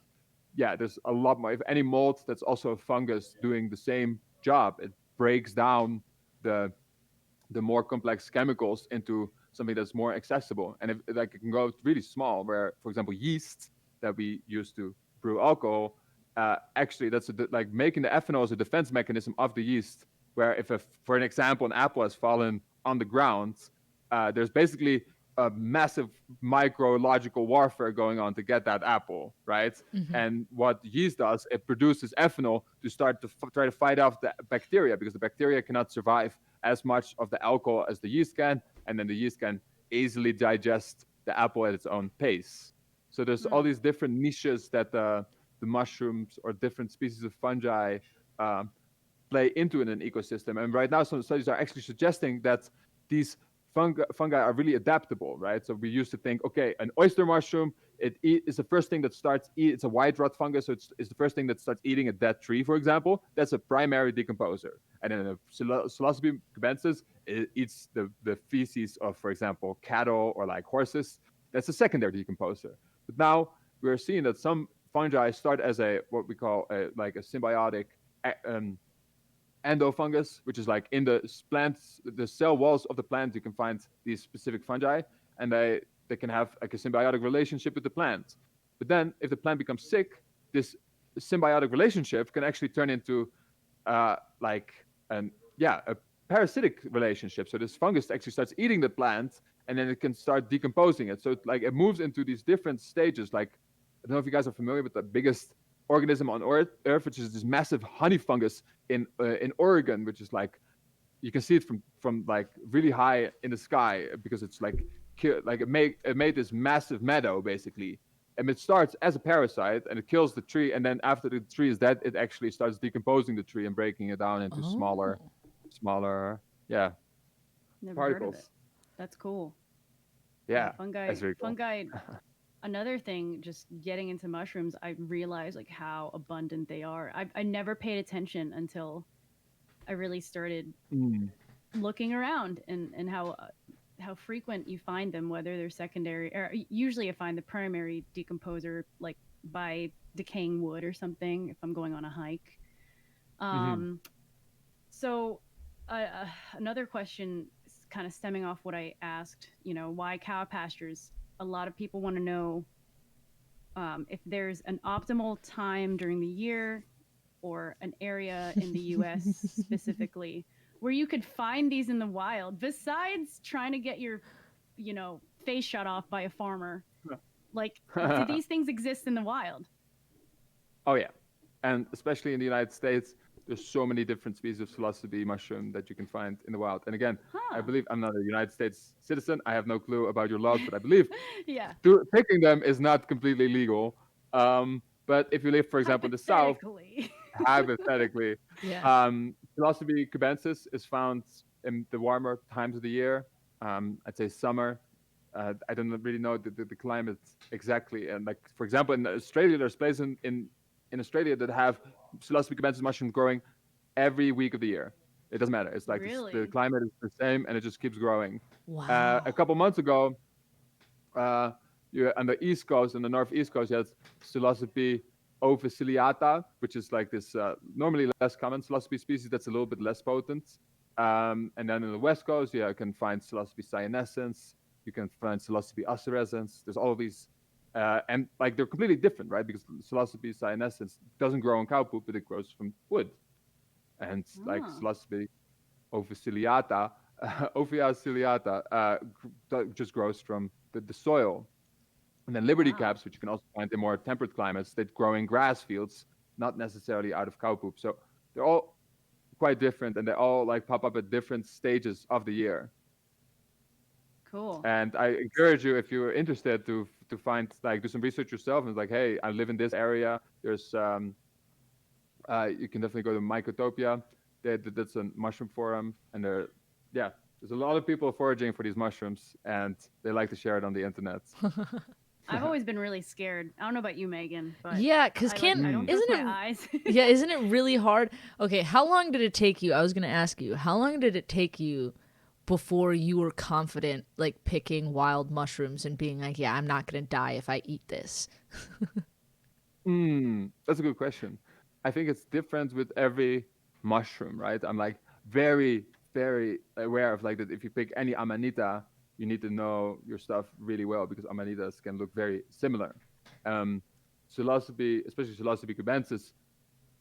lot more. If any mold that's also a fungus doing the same job, it breaks down the the more complex chemicals into something that's more accessible. And if like it can go really small, where for example yeast that we use to brew alcohol, actually that's like making the ethanol is a defense mechanism of the yeast. Where if for an example an apple has fallen on the ground, there's basically a massive micrological warfare going on to get that apple, right? Mhm. And what yeast does, it produces ethanol to start to try to fight off the bacteria, because the bacteria cannot survive as much of the alcohol as the yeast can, and then the yeast can easily digest the apple at its own pace. So there's all Mm. these different niches that the mushrooms or different species of fungi um, play into in an ecosystem. And right now, some studies are actually suggesting that these fungi are really adaptable, right? So we used to think, okay, an oyster mushroom, is the first thing that starts it's a white rot fungus, so it's the first thing that starts eating a dead tree, for example. That's a primary decomposer. And then a psilocybe cubensis, it eats the feces of, for example, cattle or like horses. That's a secondary decomposer. But now we're seeing that some fungi start as a what we call like a symbiotic um, endofungus, which is like in the plants, the cell walls of the plant, you can find these specific fungi, and they can have like a symbiotic relationship with the plant. But then, if the plant becomes sick, this symbiotic relationship can actually turn into like an yeah a parasitic relationship. So this fungus actually starts eating the plant, and then it can start decomposing it. So it moves into these different stages. Like, I don't know if you guys are familiar with the biggest organism on Earth, which is this massive honey fungus in Oregon, which is like, you can see it from like really high in the sky, because it's like it made this massive meadow basically. And it starts as a parasite and it kills the tree, and then after the tree is dead, it actually starts decomposing the tree and breaking it down into Oh. smaller, yeah, Never heard of it. particles. That's cool. Yeah, Yeah, that's very cool. fungi. Another thing, just getting into mushrooms, I realized like how abundant they are. I never paid attention until I really started Mm. looking around, and how frequent you find them, whether they're secondary or usually I find the primary decomposer like by decaying wood or something if I'm going on a hike. Hmm. So another question, kind of stemming off what I asked, why cow pastures? A lot of people want to know if there's an optimal time during the year or an area in the US specifically where you could find these in the wild, besides trying to get your, face shut off by a farmer. Like, do these things exist in the wild? Oh yeah, and especially in the United States, there's so many different species of psilocybe mushroom that you can find in the wild. And again, I Huh. believe, I'm not a United States citizen. I have no clue about your laws, but I believe Yeah. picking them is not completely legal. But if you live, for example, in the South, Hypothetically. hypothetically, Yeah. Psilocybe cubensis is found in the warmer times of the year. I'd say summer. I don't really know the climate exactly. And like, for example, in Australia, there's places in Australia that have Psilocybe cubensis mushroom growing every week of the year. It doesn't matter. It's like the Really? climate is the same, and it just keeps growing. A Wow. couple months ago, uh, you on the East Coast, on the Northeast Coast, you had Psilocybe officiliata, which is like this normally less common Psilocybe species that's a little bit less potent. And then in the West Coast, yeah, you can find Psilocybe cyanescens, you can find Psilocybe acirescens. There's all of these, and like they're completely different, right? Because Psilocybe cyanescens doesn't grow on cow poop, but it grows from wood. And like Ah. Psilocybe officiliata, Ophia ciliata, just grows from the soil. And then Liberty Wow. caps, which you can also find in more temperate climates, that grow in grass fields, not necessarily out of cow poop. So they're all quite different, and they all like pop up at different stages of the year. Cool. And I encourage you, if you're interested, to find, like, do some research yourself, and it's like, hey, I live in this area. There's you can definitely go to Mycotopia. That's a mushroom forum, and yeah, there's a lot of people foraging for these mushrooms, and they like to share it on the internet. I've always been really scared. I don't know about you, Megan, but Yeah, because I don't Mm. trust isn't my it eyes. yeah, isn't it really hard? Okay, how long did it take you? I was gonna ask you, how long did it take you before you were confident like picking wild mushrooms and being like, yeah, I'm not gonna die if I eat this? That's a good question. I think it's different with every mushroom, right? I'm like very, very aware of like that. If you pick any amanita, you need to know your stuff really well, because amanitas can look very similar. Um, Psilocybe, especially Psilocybe cubensis,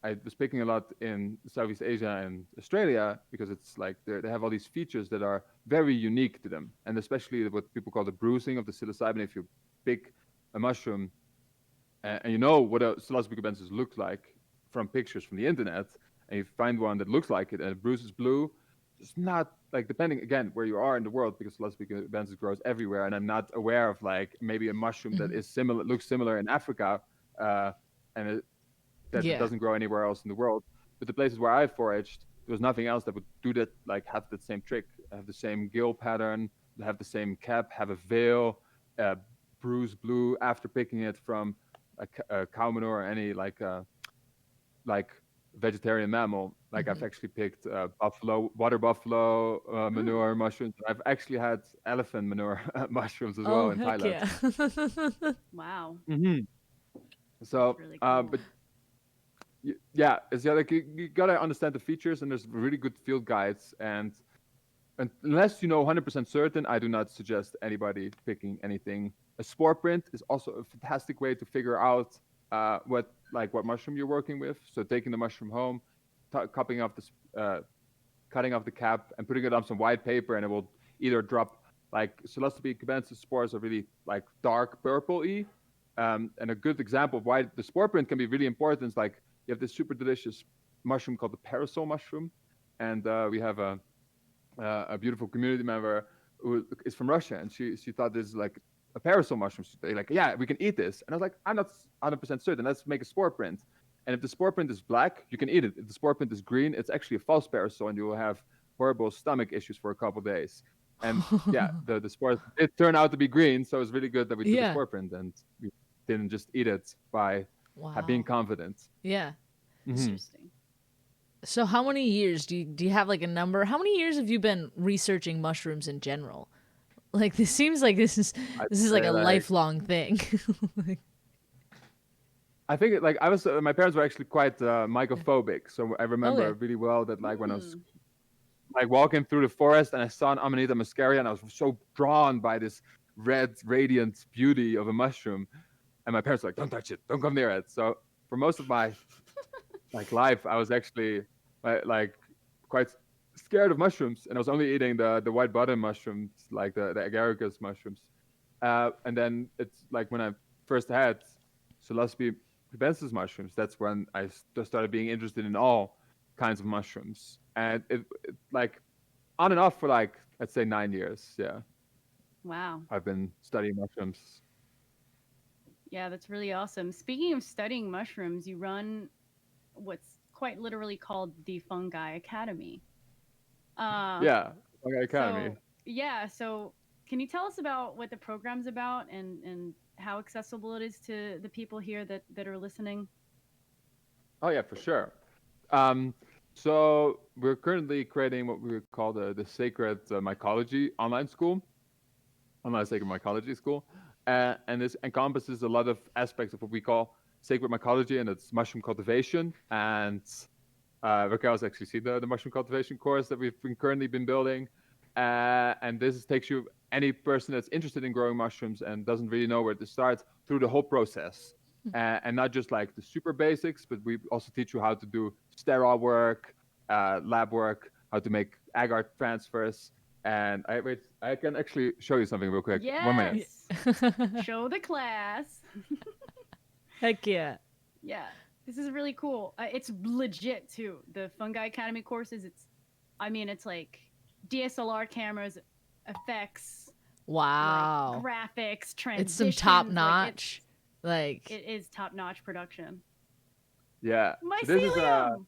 I was picking a lot in Southeast Asia and Australia, because it's like they have all these features that are very unique to them, and especially what people call the bruising of the psilocybin. If you pick a mushroom, and you know what a Psilocybe cubensis looks like from pictures from the internet, and you find one that looks like it and it bruises blue, it's not like, depending again where you are in the world, because Psilocybe cubensis grows everywhere, and I'm not aware of like maybe a mushroom that Mhm. is similar, looks similar in Africa, uh, and that it Yeah. doesn't grow anywhere else in the world. But the places where I foraged, there was nothing else that would do that, like have that same trick, have the same gill pattern, have the same cap, have a veil, uh, bruise blue after picking it from a cow manure, or any like vegetarian mammal. Like, I've Mhm. actually picked buffalo, water buffalo Mm. manure mushrooms. I've actually had elephant manure mushrooms as well Oh, in heck Thailand. yeah. Wow. Hmm. That's So, really cool. but yeah, it's, yeah, like you gotta understand the features, and there's really good field guides. And unless you know 100% certain, I do not suggest anybody picking anything. A spore print is also a fantastic way to figure out what mushroom you're working with. So taking the mushroom home, cutting off the cap, and putting it on some white paper, and it will either drop like Psilocybe cubensis spores are really like dark purple-y. And a good example of why the spore print can be really important is like you have this super delicious mushroom called the parasol mushroom, and we have a beautiful community member who is from Russia, and she thought this is like a parasol mushroom. She's like, yeah, we can eat this. And I was like, I'm not 100% certain. Let's make a spore print. And if the spore print is black, you can eat it. If the spore print is green, it's actually a false parasol, and you will have horrible stomach issues for a couple of days. And yeah, the spores it turned out to be green, so it's really good that we took a Yeah. spore print and we didn't just eat it by being Wow. confident. Yeah. Mhm. Interesting. So how many years do you have like a number? How many years have you been researching mushrooms in general? Like this seems like this is I'd like say, a like, lifelong thing. Like, I think like I was, my parents were actually quite mycophobic, so I remember Okay. really well that like when I was Mm. like walking through the forest and I saw an Amanita muscaria, and I was so drawn by this red, radiant beauty of a mushroom, and my parents were like, "Don't touch it, don't come near it." So for most of my like life, I was actually like quite scared of mushrooms, and I was only eating the white button mushrooms, like the agaricus mushrooms. And then it's like when I first had Psilocybe cubensis mushrooms, that's when I just started being interested in all kinds of mushrooms, and it like on and off for like I'd say 9 years. Yeah, Wow. I've been studying mushrooms. Yeah, that's really awesome. Speaking of studying mushrooms, you run what's quite literally called the Fungi Academy. Uh, Yeah, Fungi Academy. so yeah, so can you tell us about what the program's about and how accessible it is to the people here that are listening? Oh yeah, for sure. Um, so we're currently creating what we would call the Sacred Mycology online school, online sacred mycology school, and this encompasses a lot of aspects of what we call sacred mycology, and it's mushroom cultivation. And Raquel's actually seen the mushroom cultivation course that we've currently been building, and this takes you any person that's interested in growing mushrooms and doesn't really know where to start through the whole process. And not just like the super basics, but we also teach you how to do sterile work, lab work, how to make agar transfers. And I can actually show you something real quick. 1 minute. Yes. Show the class. Heck yeah. Yeah, this is really cool. It's legit too. The Fungi Academy courses. I mean, it's like DSLR cameras, effects, Wow. like graphics, It's transitions. some top Like, notch. Like, it is top notch production. Yeah. So Mycelium.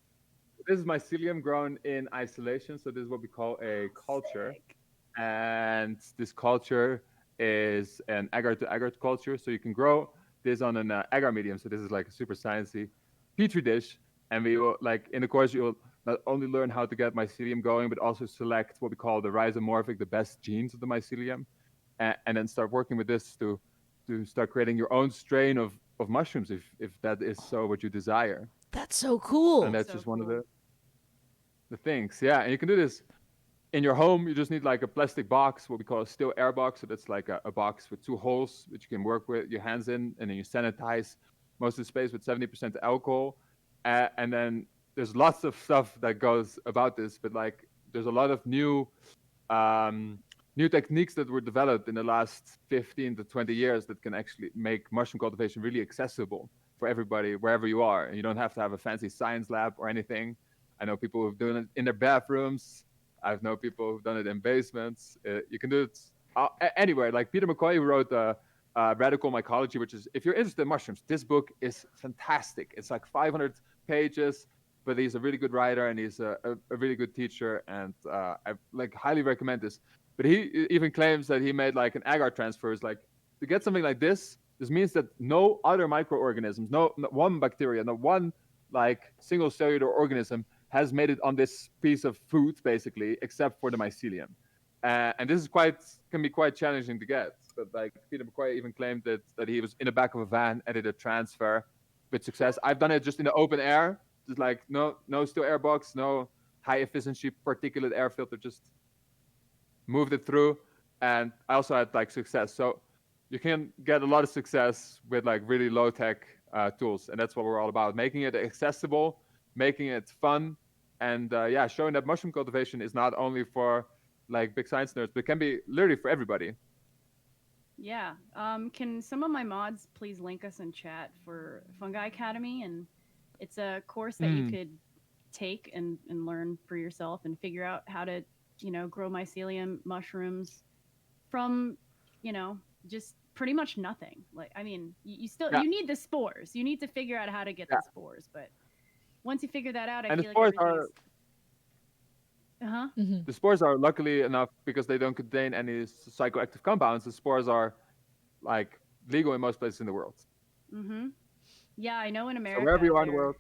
this is mycelium grown in isolation. So this is what we call a culture. Sick. And this culture is an agar to agar culture. So you can grow this on an agar medium. So this is like a super sciencey petri dish, and we will like in the course you will not only learn how to get mycelium going, but also select what we call the rhizomorphic, the best genes of the mycelium, and then start working with this to start creating your own strain of mushrooms if that is so what you desire. that's so And cool. that's So just one of cool. the things. Yeah, and you can do this in your home. You just need like a plastic box, what we call a still air box. So that's like a box with two holes which you can work with your hands in, and then you sanitize most of the space with 70% alcohol. And then there's lots of stuff that goes about this, but like there's a lot of um, new techniques that were developed in the last 15 to 20 years that can actually make mushroom cultivation really accessible for everybody wherever you are. And you don't have to have a fancy science lab or anything. I know people who've done it in their bathrooms. I've known people who've done it in basements. You can do it anywhere. Like Peter McCoy, who wrote Radical Mycology, which is, if you're interested in mushrooms, this book is fantastic. It's like 500 pages, but he's a really good writer and he's a really good teacher. And I like highly recommend this. But he even claims that he made like an agar transfers. Like to get something like this means that no other microorganisms, no one bacteria, no one like single cellular organism has made it on this piece of food basically, except for the mycelium. And this is can be quite challenging to get. But like Peter McCoy even claimed that he was in the back of a van and did a transfer with success. I've done it just in the open air, just like no still air box, no high efficiency particulate air filter, just moved it through, and I also had like success. So you can get a lot of success with like really low tech tools, and that's what we're all about: making it accessible, making it fun, and yeah, showing that mushroom cultivation is not only for like big science nerds, but it can be literally for everybody. Yeah. Can some of my mods please link us in chat for Fungi Academy? And it's a course that you Mm. could take and learn for yourself and figure out how to, grow mycelium mushrooms from, just pretty much nothing. Like, I mean, you still Yeah, you need the spores. You need to figure out how to get yeah. the spores, but once you figure that out, I And the feel like spores everything are is uh-huh. Hmm. the spores are luckily enough because they don't contain any psychoactive compounds. The spores are like legal in most places in the world. Mhm. Yeah, I know in So wherever America you are in the they're world,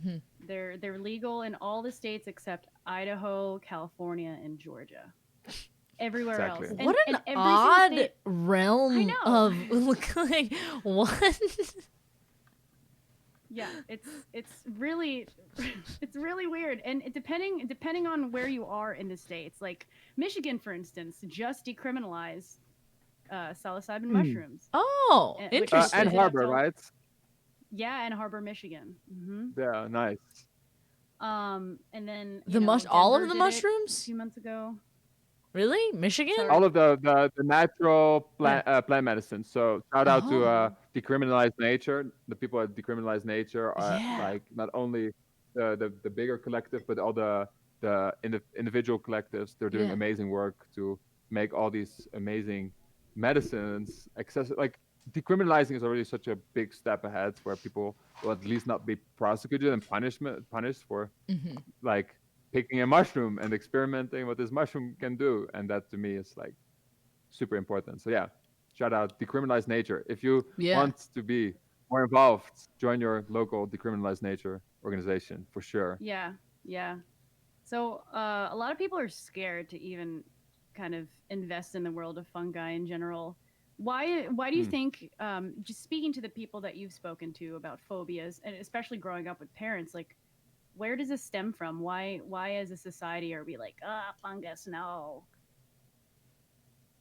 Hmm. they're legal in all the states except Idaho, California, and Georgia. Everywhere exactly. else. What And an every single odd state I realm know. of like what? Yeah, it's really it's really weird. And depending on where you are in the states, like Michigan for instance, just decriminalized psilocybin Mm. mushrooms, Oh, which was Ann pointed interesting. out Harbor, to all, right? yeah, Ann Harbor, Michigan. Yeah, nice. And then, All Denver of the did it a mushrooms? few months ago. Really? Michigan? Sorry. All of the natural Yeah. plant medicine. So shout out to Oh, Decriminalize Nature. The people at Decriminalize Nature are yeah. like not only the bigger collective, but all the individual collectives. They're doing Yeah. amazing work to make all these amazing medicines accessible. Like decriminalizing is already such a big step ahead, where people will at least not be prosecuted and punished for Hmm. like picking a mushroom and experimenting what this mushroom can do. And that to me is like super important. So yeah, shout out Decriminalize Nature. If you Yeah. want to be more involved, join your local Decriminalize Nature organization for sure. Yeah, yeah. So a lot of people are scared to even kind of invest in the world of fungi in general. Why do you Hmm. think, just speaking to the people that you've spoken to about phobias, and especially growing up with parents, like where does this stem from? Why as a society are we like, fungus, no?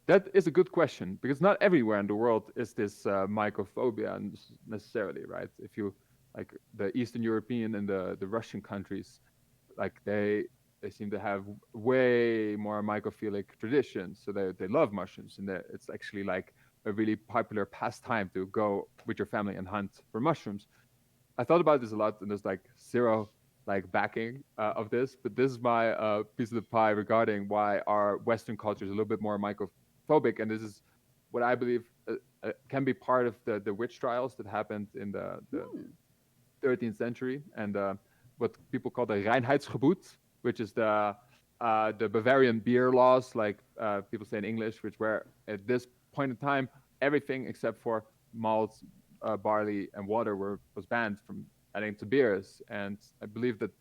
That is a good question because not everywhere in the world is this mycophobia necessarily, right? If you like the Eastern European and the Russian countries, like they seem to have way more mycophilic traditions. So they love mushrooms, and it's actually like a really popular pastime to go with your family and hunt for mushrooms. I thought about this a lot, and there's like zero like backing of this, but this is my piece of the pie regarding why our Western culture is a little bit more mycophobic, and this is what I believe can be part of the witch trials that happened in the Hmm. 13th century, and what people call the Reinheitsgebot, which is the Bavarian beer laws, like people say in English, which were at this point in time everything except for malt, barley, and water was banned from adding to beers. And I believe that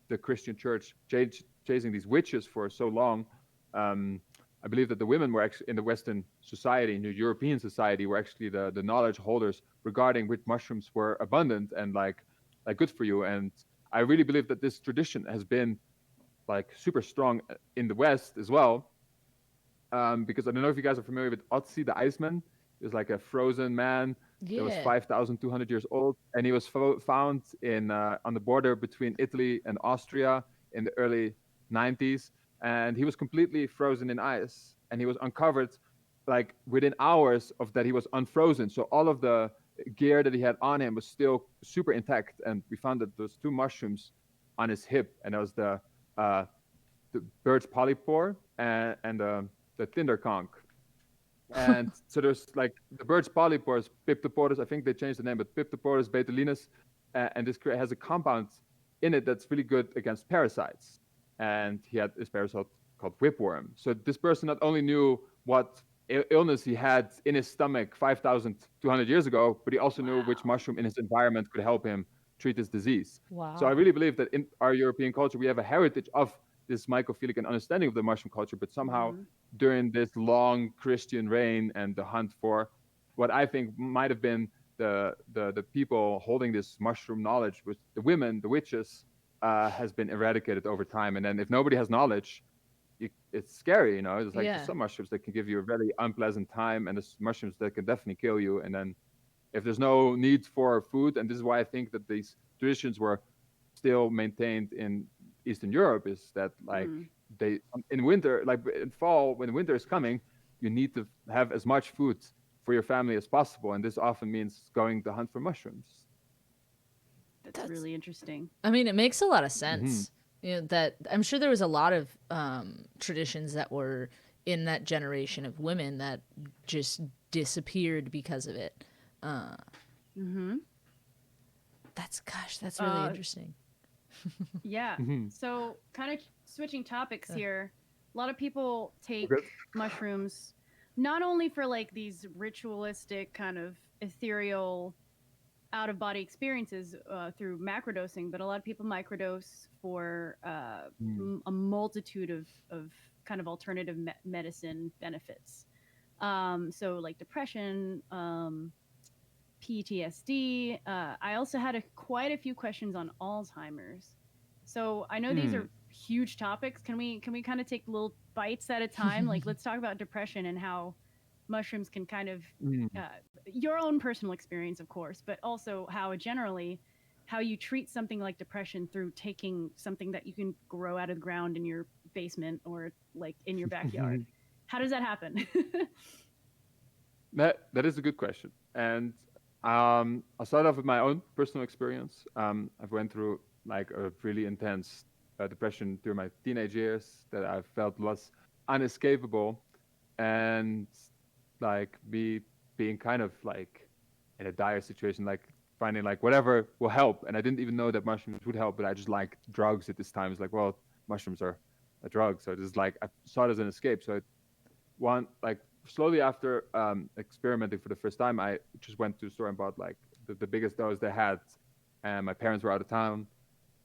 the Christian church chasing these witches for so long. Um, I believe that the women were actually in the Western society, in the European society, were actually the knowledge holders regarding which mushrooms were abundant and like good for you. And I really believe that this tradition has been like super strong in the West as well. Because I don't know if you guys are familiar with Otzi the Iceman. He was like a frozen man that was Yeah. 5,200 years old, and he was found in on the border between Italy and Austria in the early 90s, and he was completely frozen in ice, and he was uncovered like within hours of that he was unfrozen. So all of the gear that he had on him was still super intact, and we found that those two mushrooms on his hip, and that was uh, the bird's polypore and the tinder conch. And so there's like the bird's polypores, Piptoporus, I think they changed the name, but Piptoporus betulinus, and this has a compound in it that's really good against parasites. And he had this parasite called whipworm. So this person not only knew what illness he had in his stomach 5,200 years ago, but he also knew which Wow. mushroom in his environment could help him treat his disease. So I Wow. really believe that in our European culture, we have a heritage of this mycophilic and understanding of the mushroom culture, but somehow Hmm. during this long Christian reign and the hunt for what I think might have been the people holding this mushroom knowledge, with the women, the witches, has been eradicated over time. And then if nobody has knowledge, it's scary, you know. It's like there's Yeah. some mushrooms that can give you a really unpleasant time, and there's mushrooms that can definitely kill you. And then if there's no need for food, and this is why I think that these traditions were still maintained in Eastern Europe, is that like Mm. they in winter, like in fall when winter is coming, you need to have as much food for your family as possible, and this often means going to hunt for mushrooms. That's That's, really interesting. I mean, it makes a lot of Hmm. sense. You know, that I'm sure there was a lot of traditions that were in that generation of women that just disappeared because of it. Uh, Mm-hmm. that's really Uh, interesting. yeah. Hmm. So, kind of switching topics here. A lot of people Okay. take mushrooms not only for like these ritualistic kind of ethereal out of body experiences through macrodosing, but a lot of people microdose for Mm. a multitude of kind of alternative medicine benefits. So, like depression, PTSD. I also had quite a few questions on Alzheimer's. So I know these Mm. are huge topics. Can we kind of take little bites at a time? Like let's talk about depression and how mushrooms can kind of Mm. uh, your own personal experience, of course, but also how generally how you treat something like depression through taking something that you can grow out of the ground in your basement or like in your backyard. How does that happen? That is a good question, and I'll start off with my own personal experience. I've went through like a really intense depression during my teenage years that I felt was unescapable, and like me being kind of like in a dire situation, like finding like whatever will help, and I didn't even know that mushrooms would help, but I just liked drugs at this time. It's like, well, mushrooms are a drug, so just like I saw it as an escape. So one like slowly after experimenting for the first time, I just went to the store and bought like the biggest dose they had, and my parents were out of town,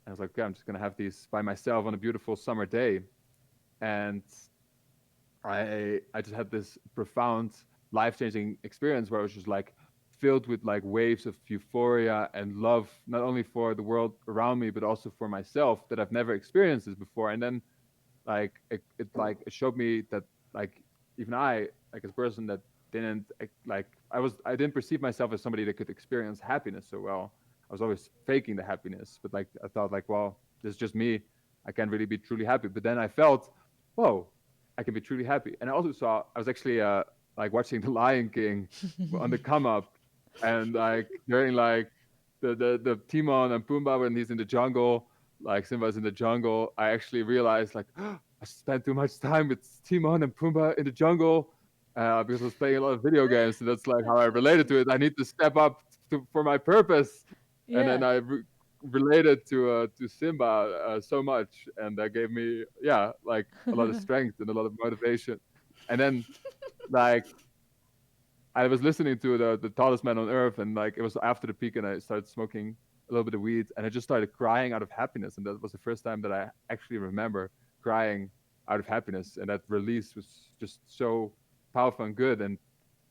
and I was like, okay, I'm just gonna have these by myself on a beautiful summer day, and I just had this profound life changing experience where I was just like filled with like waves of euphoria and love, not only for the world around me but also for myself, that I've never experienced this before. And then like it showed me that like even I, like as a person that didn't like I didn't perceive myself as somebody that could experience happiness so well. I was always faking the happiness, but like I thought like, well, this is just me. I can't really be truly happy. But then I felt, whoa, I can be truly happy. And I also saw I was actually like watching The Lion King on the come up, and like during like the Timon and Pumbaa when he's in the jungle, like Simba's in the jungle, I actually realized like I spent too much time with Timon and Pumbaa in the jungle because I was playing a lot of video games, and that's like how I That's so related cute. to it. I need to step up for my purpose, and Yeah. then I related to Simba so much, and that gave me like a lot of strength and a lot of motivation. And then like I was listening to the tallest man on earth, and like it was after the peak, and I started smoking a little bit of weed, and I just started crying out of happiness, and that was the first time that I actually remember crying out of happiness, and that release was just so powerful and good, and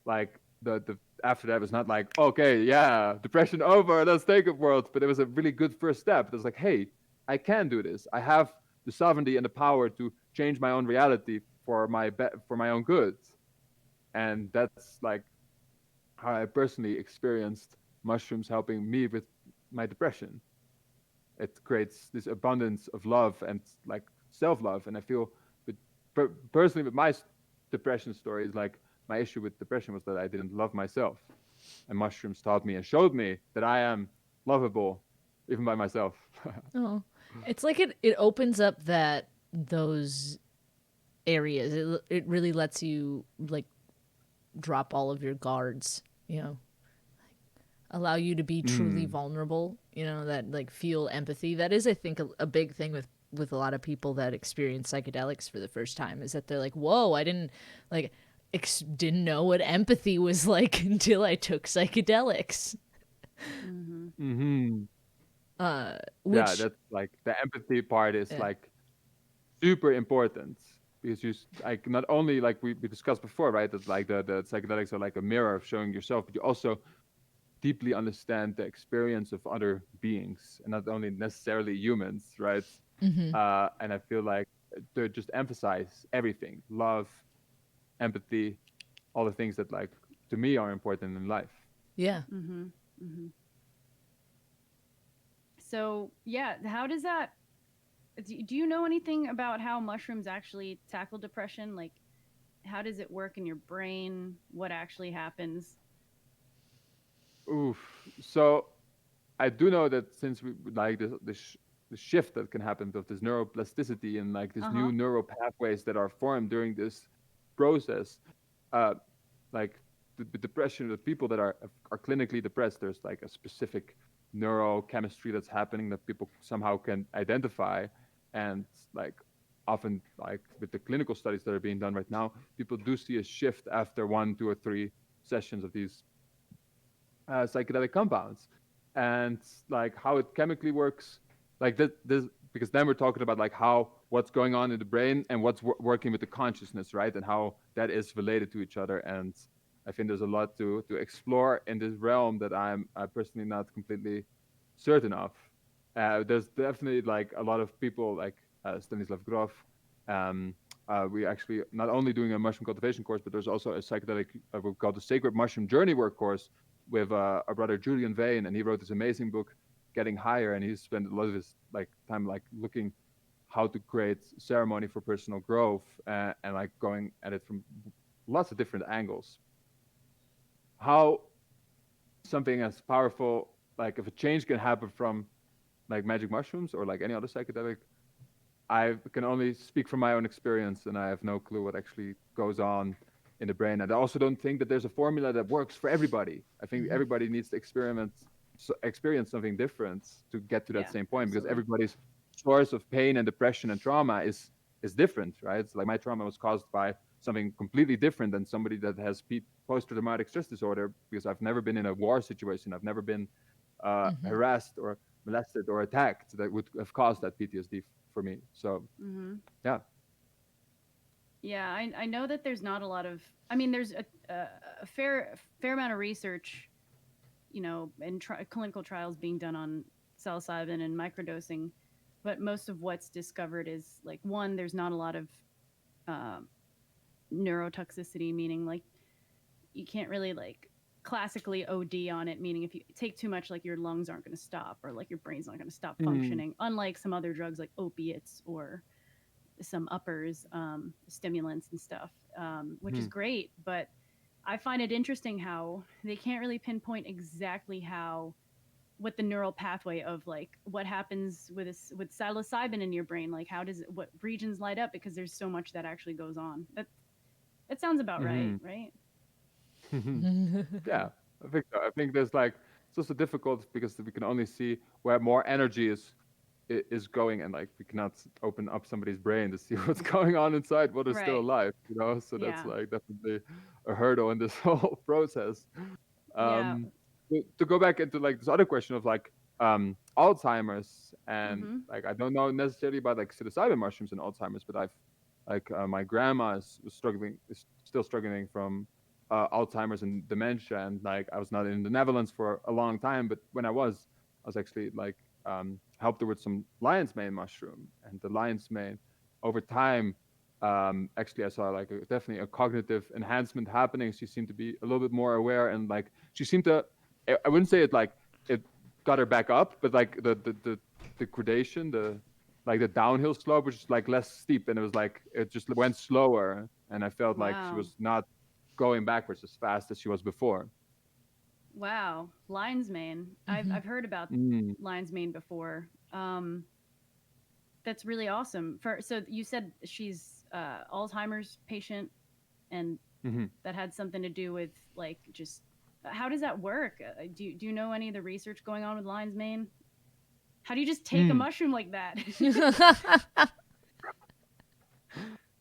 like the after that was not like, okay, yeah, depression over, let's take it world, but it was a really good first step. It was like, hey, I can do this. I have the sovereignty and the power to change my own reality for for my own good, and that's like how I personally experienced mushrooms helping me with my depression. It creates this abundance of love and like self love, and I feel, with personally with my depression story, is like my issue with depression was that I didn't love myself, and mushrooms taught me and showed me that I am lovable, even by myself. Oh, it's like it opens up those areas. It really lets you like drop all of your guards, you know, allow you to be truly Mm. vulnerable, you know, that like feel empathy. That is, I think, a big thing with a lot of people that experience psychedelics for the first time is that they're like, whoa, I didn't like didn't know what empathy was like until I took psychedelics. Mm-hmm. Hmm. Yeah, Which that's like the empathy part is yeah. like super important, because like not only like we discussed before, right, that like the psychedelics are like a mirror of showing yourself, but you also deeply understand the experience of other beings and not only necessarily humans, right? Mm-hmm. And I feel like they just emphasize everything: love, empathy, all the things that like to me are important in life. Yeah. Mm-hmm. Mm-hmm. So yeah, how does that do you know anything about how mushrooms actually tackle depression? Like, how does it work in your brain? What actually happens? Oof. So I do know that since we like the shift that can happen with this neuroplasticity and like this Uh new huh. neural pathways that are formed during this process, uh, like the depression, the people that are clinically depressed, there's like a specific neurochemistry that's happening that people somehow can identify, and like often like with the clinical studies that are being done right now, people do see a shift after 1, 2, or 3 sessions of these psychedelic compounds, and like how it chemically works, like this because then we're talking about like how what's going on in the brain and what's working with the consciousness, right, and how that is related to each other. And I think there's a lot to explore in this realm that I'm personally not completely certain of. There's definitely like a lot of people like Stanislav Grof. Um, we actually not only doing a mushroom cultivation course, but there's also a psychedelic we call the Sacred Mushroom Journey Work course with our brother Julian Vane, and he wrote this amazing book, Getting Higher, and he spent a lot of his like time like looking how to create ceremony for personal growth, and like going at it from lots of different angles. How something as powerful, like if a change can happen from like magic mushrooms or like any other psychedelic, I can only speak from my own experience, and I have no clue what actually goes on in the brain. And I also don't think that there's a formula that works for everybody. I think Mhm. everybody needs to experience something different to get to that Yeah, same point, because absolutely. everybody's source of pain and depression and trauma is different, right? It's like my trauma was caused by something completely different than somebody that has post-traumatic stress disorder, because I've never been in a war situation. I've never been Mhm. harassed or molested or attacked that would have caused that PTSD for me. So Mm-hmm. yeah. Yeah, I know that there's not a lot of. I mean, there's a fair amount of research, and clinical trials being done on psilocybin and microdosing, but most of what's discovered is like one, there's not a lot of um, neurotoxicity, meaning like you can't really like classically OD on it, meaning if you take too much, like your lungs aren't going to stop or like your brain's not going to stop Mm, functioning, unlike some other drugs like opiates or some uppers, stimulants and stuff, which is mm, great. But I find it interesting how they can't really pinpoint exactly how what the neural pathway of like what happens with with psilocybin in your brain, like how does it, what regions light up, because there's so much that actually goes on. That sounds about right, mhm. right? Yeah, I think so. I think there's like it's also difficult because we can only see where more energy is going, and like we cannot open up somebody's brain to see what's going on inside while they're still Right. alive, you know. So that's Yeah. like definitely a hurdle in this whole process. Yeah. Um, to go back into like this other question of like Alzheimer's, and Mm-hmm. like I don't know necessarily about like psilocybin mushrooms and Alzheimer's, but I've like my grandma is still struggling from Alzheimer's and dementia, and like I was not in the Netherlands for a long time, but when I was actually like helped her with some lion's mane mushroom, and the lion's mane over time. Actually, I saw like definitely a cognitive enhancement happening. She seemed to be a little bit more aware, and like she seemed to. I wouldn't say it like it got her back up, but like the gradation, the like the downhill slope was just like less steep, and it was like it just went slower, and I felt like she Wow. was not going backwards as fast as she was before. Wow. Lion's mane. I've Mhm. heard about Mm, lion's mane before. That's really awesome. For so you said she's Alzheimer's patient, and hmm that had something to do with like just how does that work? Do you know any of the research going on with lion's mane? How do you just take a mm. mushroom like that?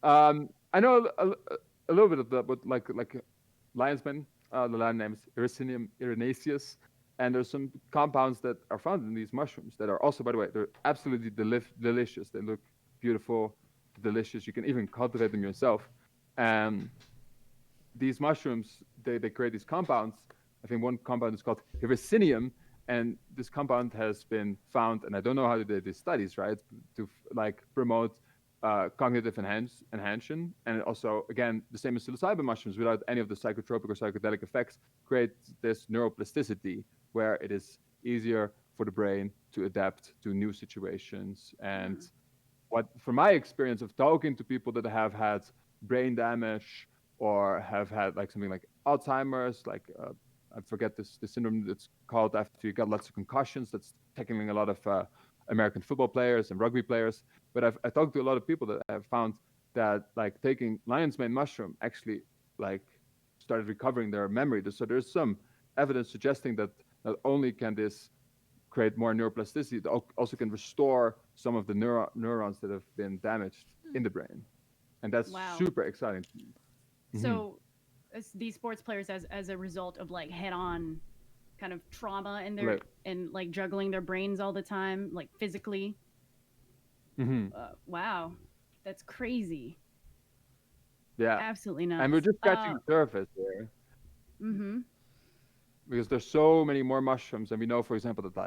I know a little bit of that, but like lion's mane, the lion name is Erycinium erinaceus, and there's some compounds that are found in these mushrooms that are also, by the way, they're absolutely delicious. They look beautiful, delicious. You can even cultivate them yourself. And these mushrooms, they create these compounds. I think one compound is called Hericinium, and this compound has been found, and I don't know how they did these studies, right, to like promote cognitive enhancement, and also, again, the same as psilocybin mushrooms, without any of the psychotropic or psychedelic effects, create this neuroplasticity where it is easier for the brain to adapt to new situations. And Hmm. what from my experience of talking to people that have had brain damage or have had like something like Alzheimer's, like I forget this syndrome that's called after you got lots of concussions. That's tackling a lot of American football players and rugby players. But I talked to a lot of people that have found that like taking lion's mane mushroom actually like started recovering their memory. So there's some evidence suggesting that not only can this create more neuroplasticity, it also can restore some of the neurons that have been damaged in the brain, and that's Wow. super exciting to me. Hmm. So these sports players, as a result of like head on kind of trauma in their Like, and like juggling their brains all the time, like physically. hmm. Wow, that's crazy. Yeah, Absolutely and we're nuts. just scratching the surface here Mm-hmm. because there's so many more mushrooms, and we know, for example, that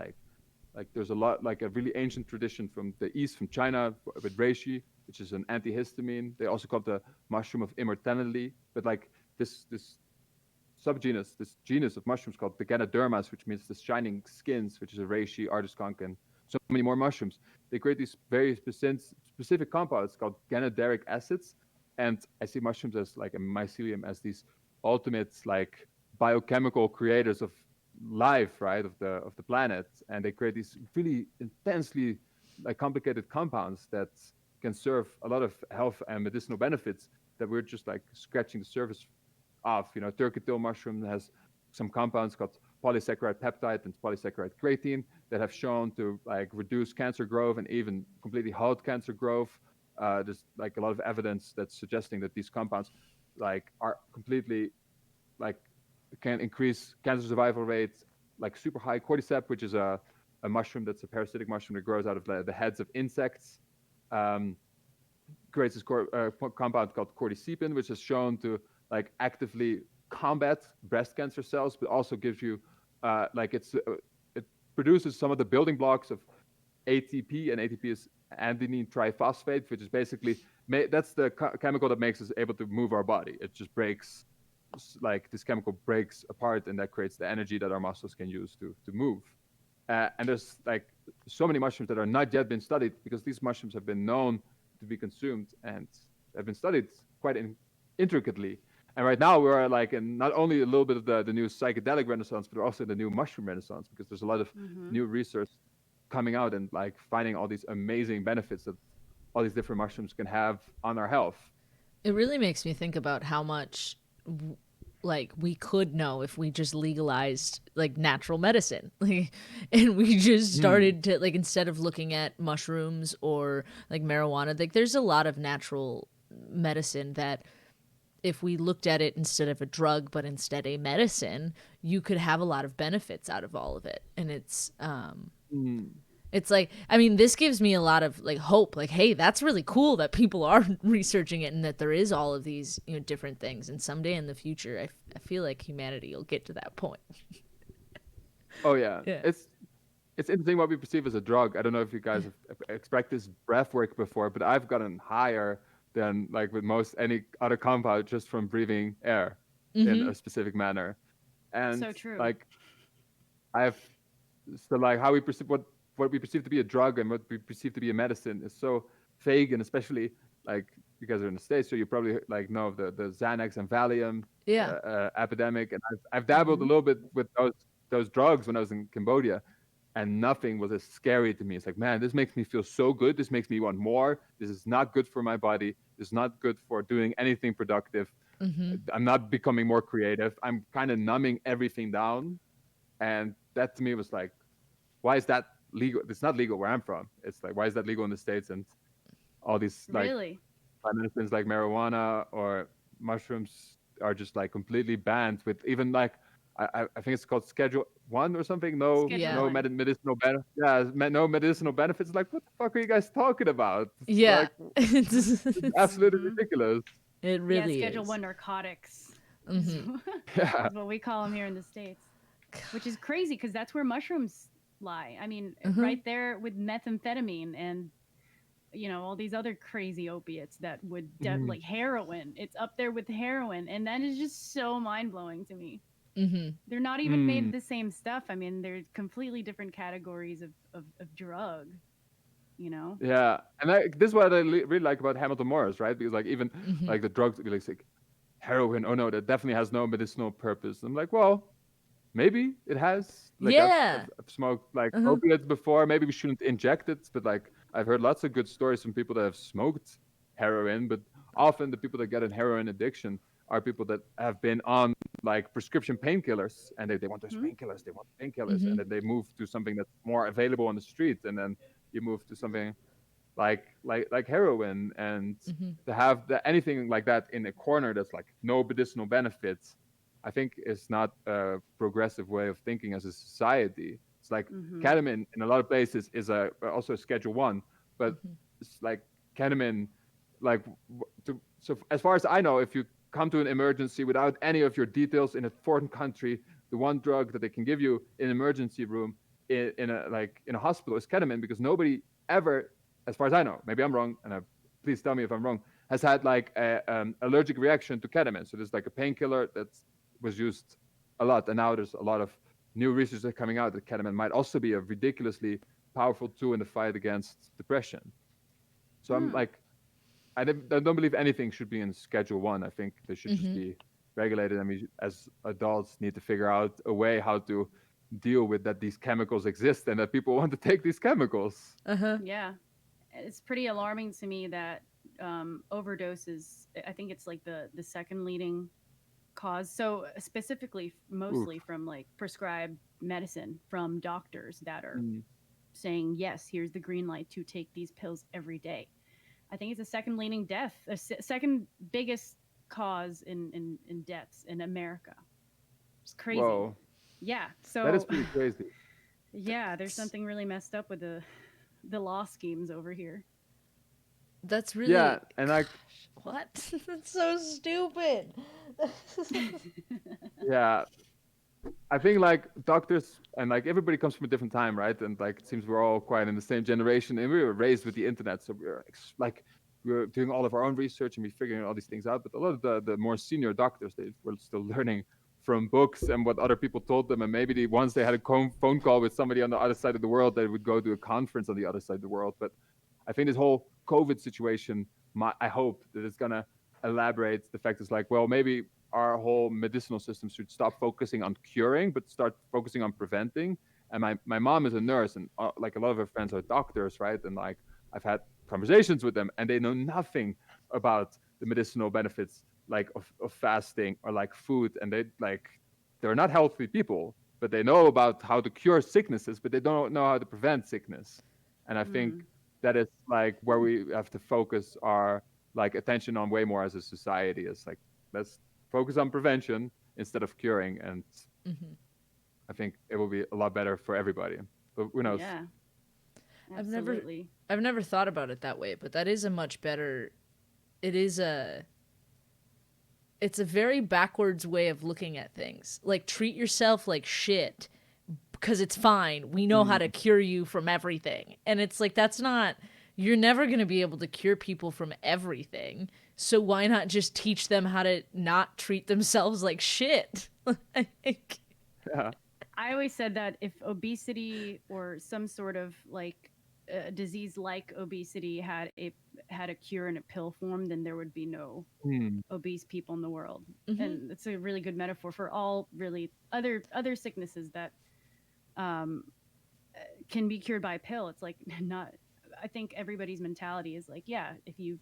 like there's a lot like a really ancient tradition from the east, from China, with reishi, which is an antihistamine. They also call it the mushroom of immortality, but like this subgenus, this genus of mushrooms called the Ganodermas, which means the shining skins, which is a reishi, artist skunk, and so many more mushrooms. They create these very specific compounds called ganoderic acids, and I see mushrooms as like a mycelium as these ultimate like biochemical creators of life, right, of the planet, and they create these really intensely like complicated compounds that can serve a lot of health and medicinal benefits that we're just like scratching the surface of. You know, turkey tail mushroom has some compounds called polysaccharide peptide and polysaccharide creatine that have shown to like reduce cancer growth and even completely halt cancer growth. There's like a lot of evidence that's suggesting that these compounds like are completely like can increase cancer survival rates, like super high. Cordyceps, which is a mushroom that's a parasitic mushroom that grows out of the heads of insects, um, creates this compound called cordycepin, which is shown to like actively combat breast cancer cells, but also gives you like it produces some of the building blocks of ATP, and ATP is adenine triphosphate, which is basically that's the chemical that makes us able to move our body. It just breaks like this chemical breaks apart, and that creates the energy that our muscles can use to move. And there's like so many mushrooms that are not yet been studied because these mushrooms have been known to be consumed and have been studied quite intricately. And right now we're like in not only a little bit of the new psychedelic renaissance, but also the new mushroom renaissance because there's a lot of Mm-hmm. new research coming out and like finding all these amazing benefits that all these different mushrooms can have on our health. It really makes me think about how much like we could know if we just legalized like natural medicine like, and we just Mm. started to like instead of looking at mushrooms or like marijuana, like there's a lot of natural medicine that if we looked at it instead of a drug but instead a medicine, you could have a lot of benefits out of all of it. And Mm. it's like, I mean, this gives me a lot of like hope. Like, hey, that's really cool that people are researching it and that there is all of these, you know, different things. And someday in the future, I feel like humanity will get to that point. Oh yeah, Yeah. it's interesting what we perceive as a drug. I don't know if you guys have practiced breath work before, but I've gotten higher than like with most any other compound just from breathing air in Mm-hmm. a specific manner. And So true. like I've so like how we perceive what we perceive to be a drug and what we perceive to be a medicine is so vague, and especially like you guys are in the States, so you probably like know of the Xanax and Valium Yeah. epidemic. And I've dabbled a Mm-hmm. little bit with those drugs when I was in Cambodia, and nothing was as scary to me. It's like, man, this makes me feel so good. This makes me want more. This is not good for my body. This is not good for doing anything productive. Mm-hmm. I'm not becoming more creative. I'm kind of numbing everything down. And that to me was like, why is that legal? It's not legal where I'm from. It's like, why is that legal in the States? And all these like Really? medicines like marijuana or mushrooms are just like completely banned with even like I think it's called Schedule 1 or something. No, Schedule Yeah. no one. medicinal benefit. Yeah, no medicinal benefits. Like, what the fuck are you guys talking about? It's Yeah. like it's It's- absolutely Mm-hmm. ridiculous. it Yeah, really Schedule is. One narcotics is, Mm-hmm. Yeah. is what we call them here in the States, which is crazy because that's where mushrooms lie. I mean, Mm-hmm. right there with methamphetamine and all these other crazy opiates that would Mhm. like heroin. It's up there with heroin, and that is just so mind blowing to me. Mm-hmm. They're not even made Mm. of the same stuff. I mean, they're completely different categories of drug. you know? Yeah, and this is what I really like about Hamilton Morris, right? Because like even Hmm. like the drugs, like heroin. Oh no, that definitely has no medicinal purpose. I'm like, well, maybe it has. Like Yeah. I've smoked like Uh-huh. opiates before. Maybe we shouldn't inject it, but like I've heard lots of good stories from people that have smoked heroin. But often the people that get an heroin addiction are people that have been on like prescription painkillers, and they want those Hmm? painkillers. They want painkillers, and Hmm. then they move to something that's more available on the street, and then you move to something like heroin, and Hmm. to have anything like that in a corner that's like no medicinal benefits, I think is not a progressive way of thinking as a society. It's like Hmm. ketamine in a lot of places is also a Schedule 1, but Hmm. it's like ketamine, like so as far as I know, if you come to an emergency without any of your details in a foreign country, the one drug that they can give you in an emergency room in a hospital is ketamine, because nobody ever, as far as I know, maybe I'm wrong, and please tell me if I'm wrong, has had like a allergic reaction to ketamine. So there's like a painkiller that was used a lot, and now there's a lot of new research that's coming out that ketamine might also be a ridiculously powerful tool in the fight against depression. So I'm Hmm. like, I don't believe anything should be in Schedule 1. I think they should just Hmm. be regulated, and we as adults need to figure out a way how to deal with that these chemicals exist and that people want to take these chemicals. Uh-huh. Yeah. It's pretty alarming to me that overdoses, I think it's like the second leading cause. So specifically, Oof. mostly from like prescribed medicine from doctors that are Mm. saying, yes, here's the green light to take these pills every day. I think it's the second leading death, second biggest cause in deaths in America. It's crazy. Whoa, Yeah. that is So pretty crazy. yeah, there's That's, something really messed up with the law schemes over here. that's Yeah, really, and like, gosh, what? That's so stupid. yeah, I think like doctors and like everybody comes from a different time, right? And like it seems we're all quite in the same generation, and we were raised with the internet, so we were like we were doing all of our own research and we figuring all these things out. But a lot of the more senior doctors, they were still learning from books and what other people told them, and maybe once they had a phone call with somebody on the other side of the world, they would go to a conference on the other side of the world. But I think this whole COVID situation, I hope that it's gonna elaborate the fact is like, well, maybe our whole medicinal system should stop focusing on curing, but start focusing on preventing. And my mom is a nurse, and like a lot of her friends are doctors, right? And like I've had conversations with them, and they know nothing about the medicinal benefits like of fasting or like food, and they're not healthy people, but they know about how to cure sicknesses, but they don't know how to prevent sickness. And I think Mm. that is like where we have to focus our like attention on way more as a society. Is like, let's focus on prevention instead of curing, and Hmm. I think it will be a lot better for everybody. But who knows? Yeah, I've never, absolutely. I've never thought about it that way, but that is a much better. It is a. It's a very backwards way of looking at things. Like treat yourself like shit because it's fine. We know how to Mm, cure you from everything. And it's like, that's not, you're never going to be able to cure people from everything. So why not just teach them how to not treat themselves like shit? Like, yeah. I always said that if obesity or some sort of like disease like obesity had a cure in a pill form, then there would be no Mm, obese people in the world. mm-hmm, And it's a really good metaphor for all really other sicknesses that um, can be cured by a pill. It's like not. I think everybody's mentality is like, yeah, if you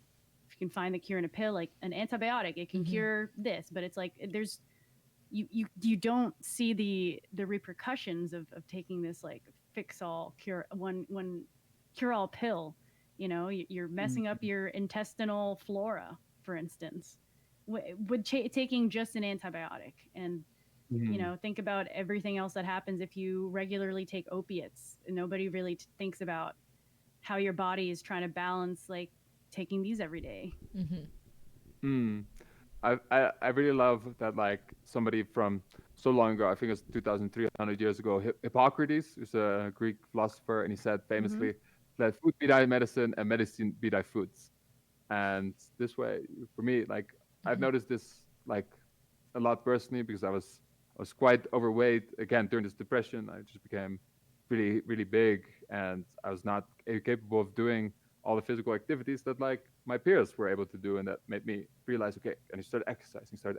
can find the cure in a pill, like an antibiotic, it can mm-hmm, cure this. But it's like there's you don't see the repercussions of taking this like fix all one cure all pill. You know, you're messing up mm, your intestinal flora, for instance, with taking just an antibiotic. And mm. think about everything else that happens if you regularly take opiates. Nobody really thinks about how your body is trying to balance like taking these every day. mm-hmm, Mm. I really love that like somebody from so long ago, I think it's 2,300 years ago, Hippocrates, who's a Greek philosopher, and he said Mm-hmm. famously, "Let food be thy medicine, and medicine be thy foods." And this way, for me, like I've mm-hmm, noticed this like a lot personally, because I was quite overweight again during this depression. I just became really, really big, and I was not capable of doing all the physical activities that like my peers were able to do, and that made me realize, okay, and I started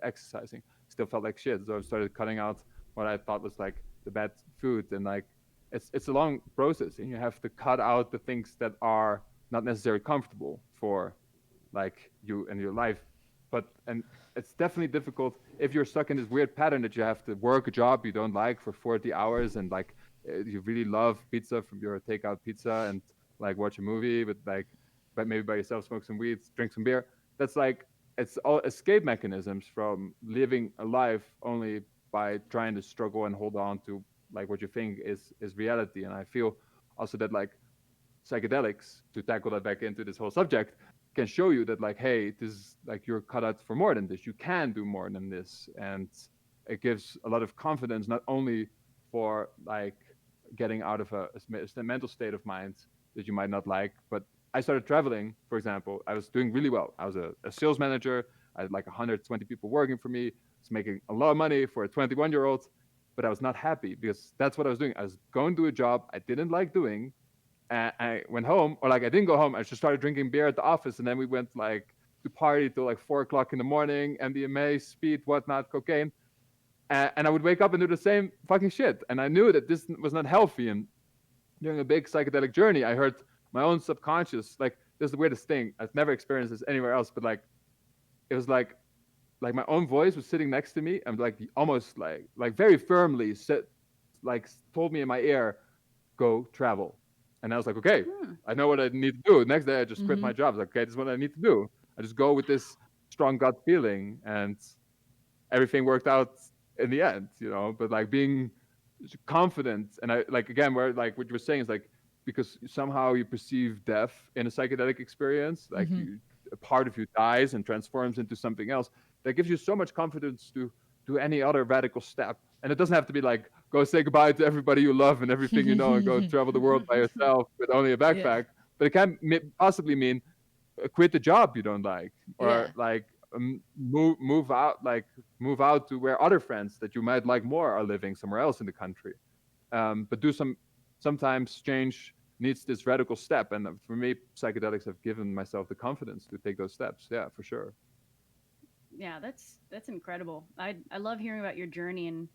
exercising, still felt like shit, so I started cutting out what I thought was like the bad food, and like it's a long process, and you have to cut out the things that are not necessarily comfortable for like you and your life. But and it's definitely difficult if you're stuck in this weird pattern that you have to work a job you don't like for 40 hours, and like you really love pizza from your takeout pizza, and like watch a movie with like, but maybe by yourself, smoke some weed, drink some beer. That's like, it's all escape mechanisms from living a life only by trying to struggle and hold on to like what you think is reality. And I feel also that like psychedelics, to tackle that back into this whole subject, can show you that like, hey, this is like, you're cut out for more than this, you can do more than this. And it gives a lot of confidence, not only for like getting out of a mental state of mind that you might not like, but I started traveling, for example. I was doing really well. I was a sales manager. I had like 120 people working for me. I was making a lot of money for a 21-year-old, but I was not happy because that's what I was doing. I was going to a job I didn't like doing, and I went home, or like I didn't go home. I just started drinking beer at the office, and then we went like to party till like 4 o'clock in the morning, MDMA, speed, whatnot, cocaine, and I would wake up and do the same fucking shit. And I knew that this was not healthy. And during a big psychedelic journey, I heard my own subconscious. Like, this is the weirdest thing. I've never experienced this anywhere else, but like it was like my own voice was sitting next to me and like almost like very firmly said, like told me in my ear, go travel. And I was like, okay, Hmm. I know what I need to do. Next day, I just quit Mm-hmm. my job. I was like, okay, this is what I need to do. I just go with this strong gut feeling, and everything worked out in the end, you know. But like being confident, and I like, again, where like what you were saying is like, because somehow you perceive death in a psychedelic experience, like Mm-hmm. you, a part of you dies and transforms into something else. That gives you so much confidence to do any other radical step. And it doesn't have to be like, go say goodbye to everybody you love and everything you know and go travel the world by yourself with only a Yeah. backpack. But it can possibly mean quit the job you don't like, or Yeah. like move out, like move out to where other friends that you might like more are living somewhere else in the country. But do sometimes change needs this radical step, and for me, psychedelics have given myself the confidence to take those steps. Yeah, for sure. Yeah, that's incredible. I love hearing about your journey, and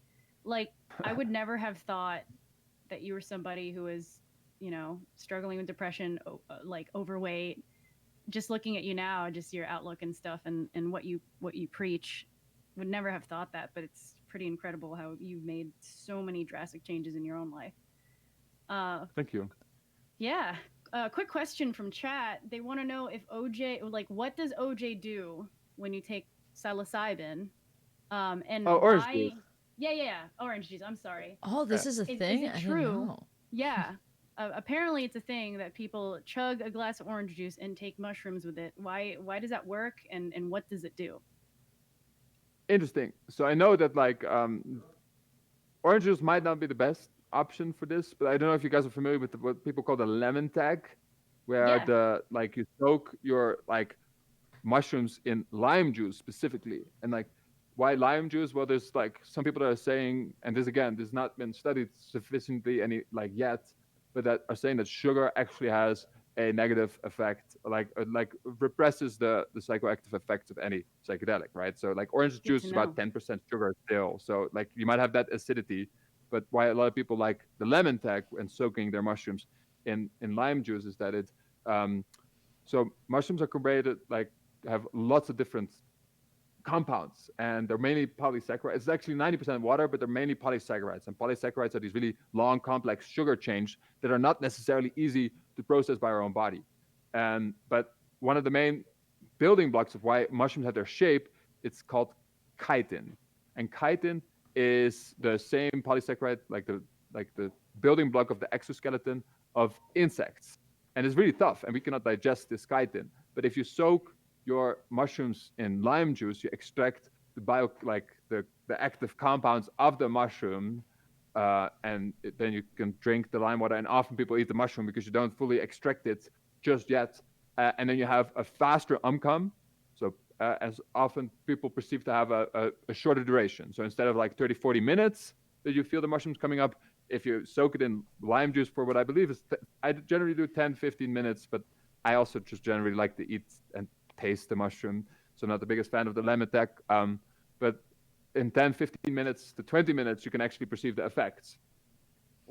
like I would never have thought that you were somebody who was, struggling with depression, like overweight. Just looking at you now, just your outlook and stuff, and what you preach, would never have thought that. But it's pretty incredible how you've made so many drastic changes in your own life. Uh, Thank you. yeah. Quick question from chat. They want to know if OJ, like, what does OJ do when you take psilocybin? Oh, And orange why? juice. Yeah, yeah, yeah. Orange juice. I'm sorry. Oh, Yeah. this is a Is thing? it I didn't true? know. Yeah. Apparently, it's a thing that people chug a glass of orange juice and take mushrooms with it. Why does that work? And what does it do? Interesting. So I know that like orange juice might not be the best option for this, but I don't know if you guys are familiar with what people call the lemon tag, where Yeah. the like you soak your like mushrooms in lime juice specifically. And like, why lime juice? Well, there's like some people that are saying, and this again, this has not been studied sufficiently any like yet, but that are saying that sugar actually has a negative effect, like represses the psychoactive effects of any psychedelic, right? So like orange Good juice to is about know. 10% sugar still, so like you might have that acidity. But why a lot of people like the lemon tag and soaking their mushrooms in lime juice is that it um, so mushrooms are created like have lots of different compounds, and they're mainly polysaccharides. It's actually 90% water, but they're mainly polysaccharides. And polysaccharides are these really long, complex sugar chains that are not necessarily easy to process by our own body. And but one of the main building blocks of why mushrooms have their shape, it's called chitin. And chitin is the same polysaccharide, like the building block of the exoskeleton of insects. And it's really tough, and we cannot digest this chitin. But if you soak your mushrooms in lime juice, you extract the the active compounds of the mushroom, then you can drink the lime water. And often people eat the mushroom because you don't fully extract it just yet, and then you have a faster outcome. So as often people perceive to have a shorter duration. So instead of like 30, 40 minutes that you feel the mushrooms coming up, if you soak it in lime juice for what I believe is, I generally do 10, 15 minutes, but I also just generally like to eat and taste the mushroom. So I'm not the biggest fan of the lemon tech. But in 10, 15 minutes to 20 minutes, you can actually perceive the effects.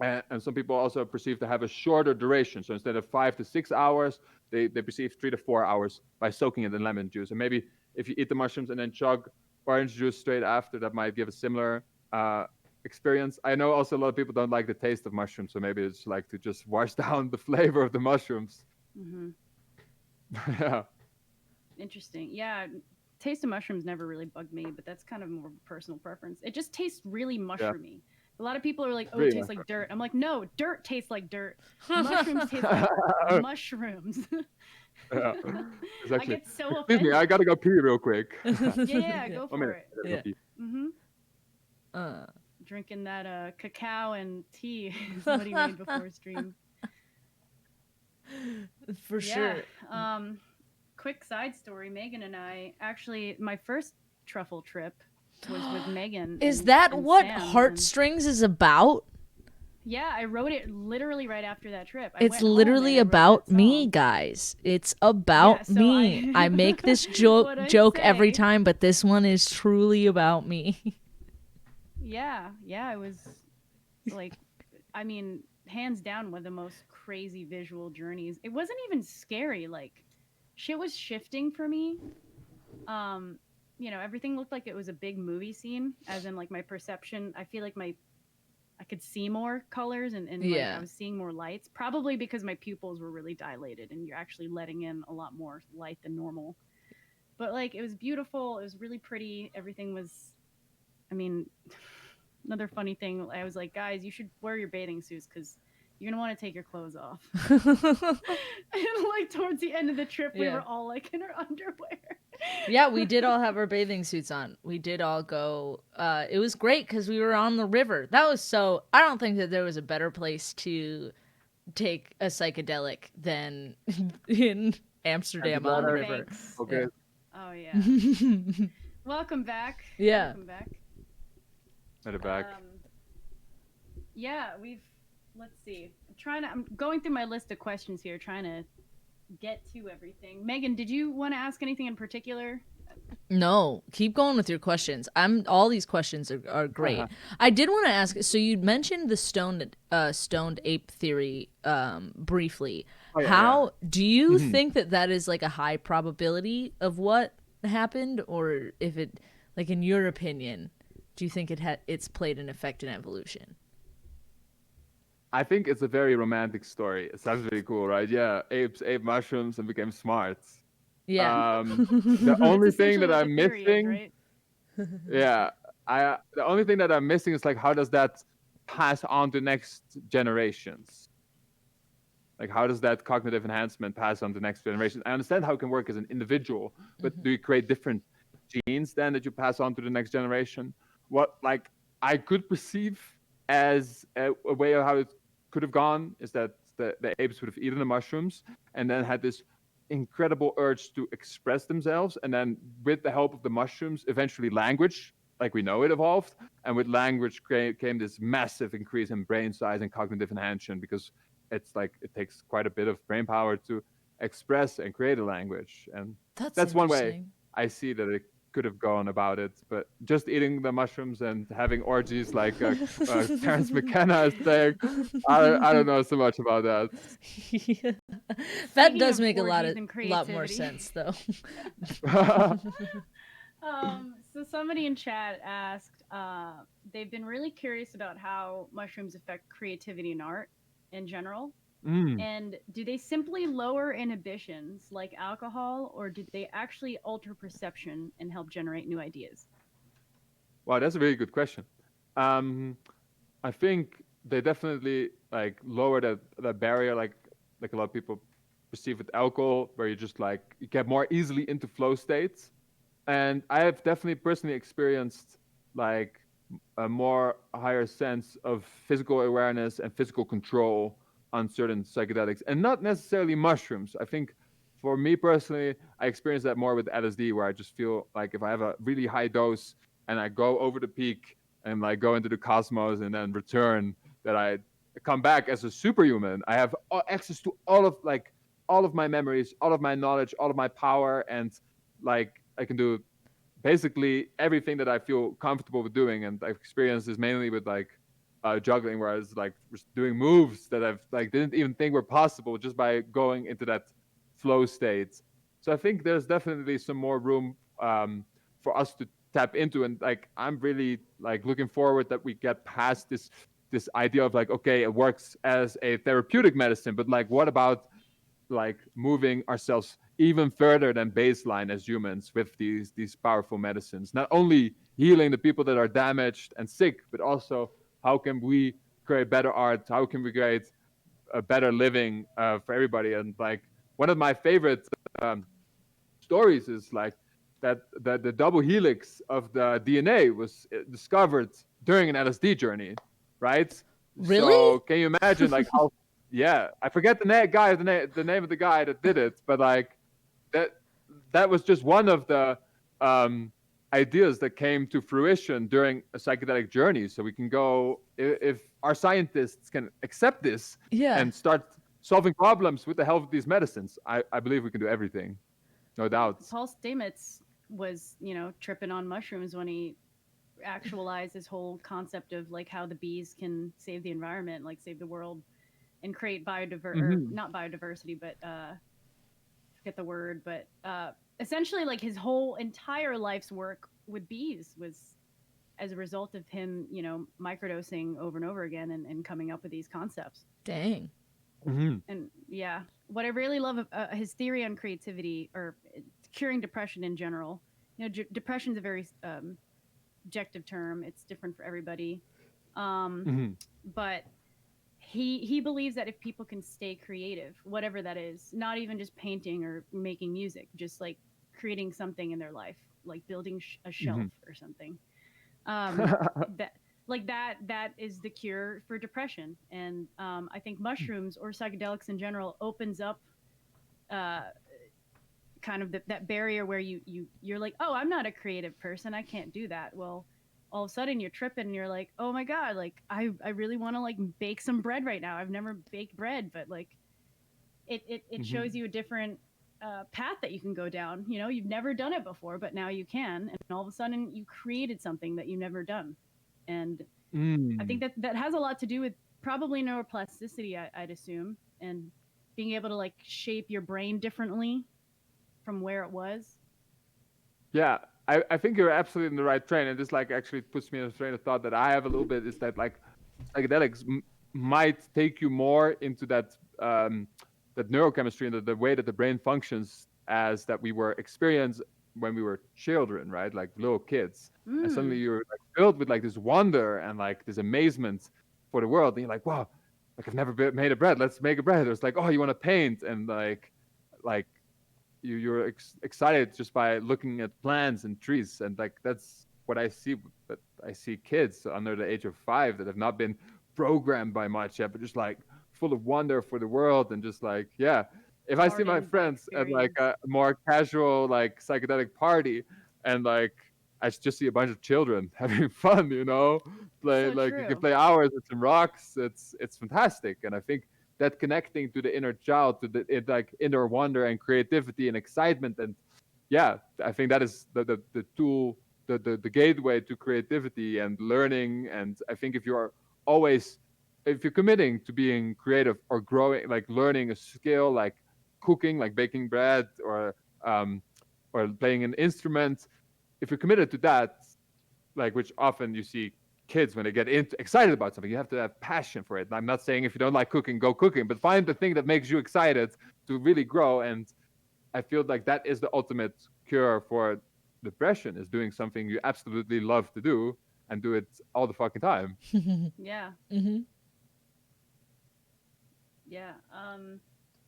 And some people also perceive to have a shorter duration. So instead of 5 to 6 hours, they perceive 3 to 4 hours by soaking it in lemon juice. And maybe if you eat the mushrooms and then chug orange juice straight after, that might give a similar experience. I know also a lot of people don't like the taste of mushrooms, so maybe it's like to just wash down the flavor of the mushrooms. Hmm. Yeah. Interesting. Yeah, taste of mushrooms never really bugged me, but that's kind of more personal preference. It just tastes really mushroomy. A lot of people are like, "Oh, it Really tastes like dirt." I'm like, "No, dirt tastes like dirt. Mushrooms taste like mushrooms." Yeah. It's I actually, get so excuse offended. me, I gotta go pee real quick. Yeah, go 1 for minute. it. I gotta Yeah. go pee. Mm-hmm. Uh, Drinking that cacao and tea is what he made before stream. for Yeah. sure. Quick side story. Megan and I actually, my first truffle trip was with Megan. Is and- that and what Sam, and- Heartstrings is about? Yeah, I wrote it literally right after that trip. I It's went home literally and I wrote about that me, song. guys. It's about Yeah, so me. I make this What I joke every say- time, but this one is truly about me. Yeah, it was like, I mean, hands down one of the most crazy visual journeys. It wasn't even scary. Like, shit was shifting for me. You know, everything looked like it was a big movie scene, as in like my perception. I feel like I could see more colors and like Yeah. I was seeing more lights, probably because my pupils were really dilated and you're actually letting in a lot more light than normal. But like it was beautiful, it was really pretty. Everything was, I mean, another funny thing, I was like, guys, you should wear your bathing suits because you're gonna want to take your clothes off. And like towards the end of the trip, we Yeah. were all like in our underwear. Yeah, we did all have our bathing suits on. We did all go. It was great because we were on the river. That was so. I don't think that there was a better place to take a psychedelic than in Amsterdam on the On the river. banks. Okay. Oh yeah. Welcome back. Yeah. Welcome back. At the back. Yeah, let's see. I'm going through my list of questions here, trying to get to everything. Megan, did you want to ask anything in particular? No, keep going with your questions. All these questions are great. I did want to ask. So you mentioned the stoned ape theory briefly. Oh, yeah, How do you Mhm. think that is like a high probability of what happened, or if it, like in your opinion, do you think it's played an effect in evolution? I think it's a very romantic story. It sounds really cool, right? Yeah, apes ate mushrooms and became smart. Yeah. The only That's thing essentially that what I'm the theory is, missing, right? yeah, the only thing that I'm missing is like how does that pass on to next generations? Like how does that cognitive enhancement pass on to next generation? I understand how it can work as an individual, but do you create different genes then that you pass on to the next generation? What like I could perceive as a way of how it could have gone is that the apes would have eaten the mushrooms and then had this incredible urge to express themselves, and then with the help of the mushrooms, eventually language, like we know it, evolved, and with language came this massive increase in brain size and cognitive enhancement because it's like it takes quite a bit of brain power to express and create a language, and that's one way interesting. I see that it could have gone about it. But just eating the mushrooms and having orgies like Terrence McKenna is saying, I don't know so much about that. Yeah. That Speaking does of make a lot orgies and more creativity. sense though. So somebody in chat asked, they've been really curious about how mushrooms affect creativity and art in general. Mm. And do they simply lower inhibitions like alcohol, or do they actually alter perception and help generate new ideas? Wow, that's a really good question. I think they definitely like lower that barrier, like a lot of people perceive with alcohol, where you just like you get more easily into flow states. And I have definitely personally experienced like a more higher sense of physical awareness and physical control on certain psychedelics, and not necessarily mushrooms. I think for me personally, I experience that more with LSD, where I just feel like if I have a really high dose and I go over the peak and like go into the cosmos and then return, that I come back as a superhuman. I have access to all of my memories, all of my knowledge, all of my power, and like I can do basically everything that I feel comfortable with doing. And I've experienced this mainly with like juggling, where I was like just doing moves that I've like didn't even think were possible just by going into that flow state. So I think there's definitely some more room for us to tap into, and like I'm really like looking forward that we get past this idea of like, okay, it works as a therapeutic medicine, but like what about like moving ourselves even further than baseline as humans with these powerful medicines, not only healing the people that are damaged and sick, but also how can we create better art, how can we create a better living for everybody. And like one of my favorite um, stories is like that the double helix of the DNA was discovered during an LSD journey, right? Really? So can you imagine like how? Yeah, I forget the name of the guy that did it, but like that that was just one of the um, ideas that came to fruition during a psychedelic journey. So we can go if our scientists can accept this Yeah. and start solving problems with the help of these medicines. I believe we can do everything, no doubts. Paul Stamets was, you know, tripping on mushrooms when he actualized this whole concept of like how the bees can save the environment, like save the world and create or Hmm. not biodiversity, but forget the word, but essentially like his whole entire life's work with bees was as a result of him, you know, microdosing over and over again and coming up with these concepts. Dang. Hmm. And yeah, what I really love his theory on creativity or curing depression in general. You know, depression is a very objective term. It's different for everybody. Um, Hmm. but he believes that if people can stay creative, whatever that is, not even just painting or making music, just like creating something in their life, like building a Hmm. shelf or something, um, that that is the cure for depression. And I think mushrooms or psychedelics in general opens up uh, kind of that barrier where you're like, oh, I'm not a creative person, I can't do that. Well, all of a sudden you're tripping and you're like, oh my god, like I really want to like bake some bread right now. I've never baked bread, but like it shows Hmm. you a different path that you can go down. You know, you've never done it before, but now you can, and all of a sudden you created something that you've never done. And I think Mm. that has a lot to do with probably neuroplasticity, I'd assume, and being able to like shape your brain differently from where it was. Yeah, I think you're absolutely in the right train, and this like actually puts me in a train of thought that I have a little bit is that like psychedelics might take you more into that neurochemistry and the way that the brain functions as that we were experienced when we were children, right? Like little kids, and suddenly Mm. you're like filled with like this wonder and like this amazement for the world, and you're like, wow, like I've never made a bread. Let's make a bread. Or it's like, oh, you want to paint, and like you're excited just by looking at plants and trees, and like that's what I see. But I see kids under the age of 5 that have not been programmed by much yet, but just like full of wonder for the world, and just like, yeah, if I see my Hardened by friends at like experience. a more casual like psychedelic party, and like I just see a bunch of children having fun, play So like you can true. play hours with some rocks. It's fantastic, and I think that connecting to the inner child, to the like inner wonder and creativity and excitement, and yeah, I think that is the tool, the gateway to creativity and learning. And I think always if you're committing to being creative or growing, like learning a skill, like cooking, like baking bread, um, or playing an instrument, if you're committed to that, like which often you see kids when they get excited about something, you have to have passion for it. And I'm not saying if you don't like cooking, go cooking, but find the thing that makes you excited to really grow. And I feel like that is the ultimate cure for depression, is doing something you absolutely love to do and do it all the fucking time. Yeah. Hmm. Yeah.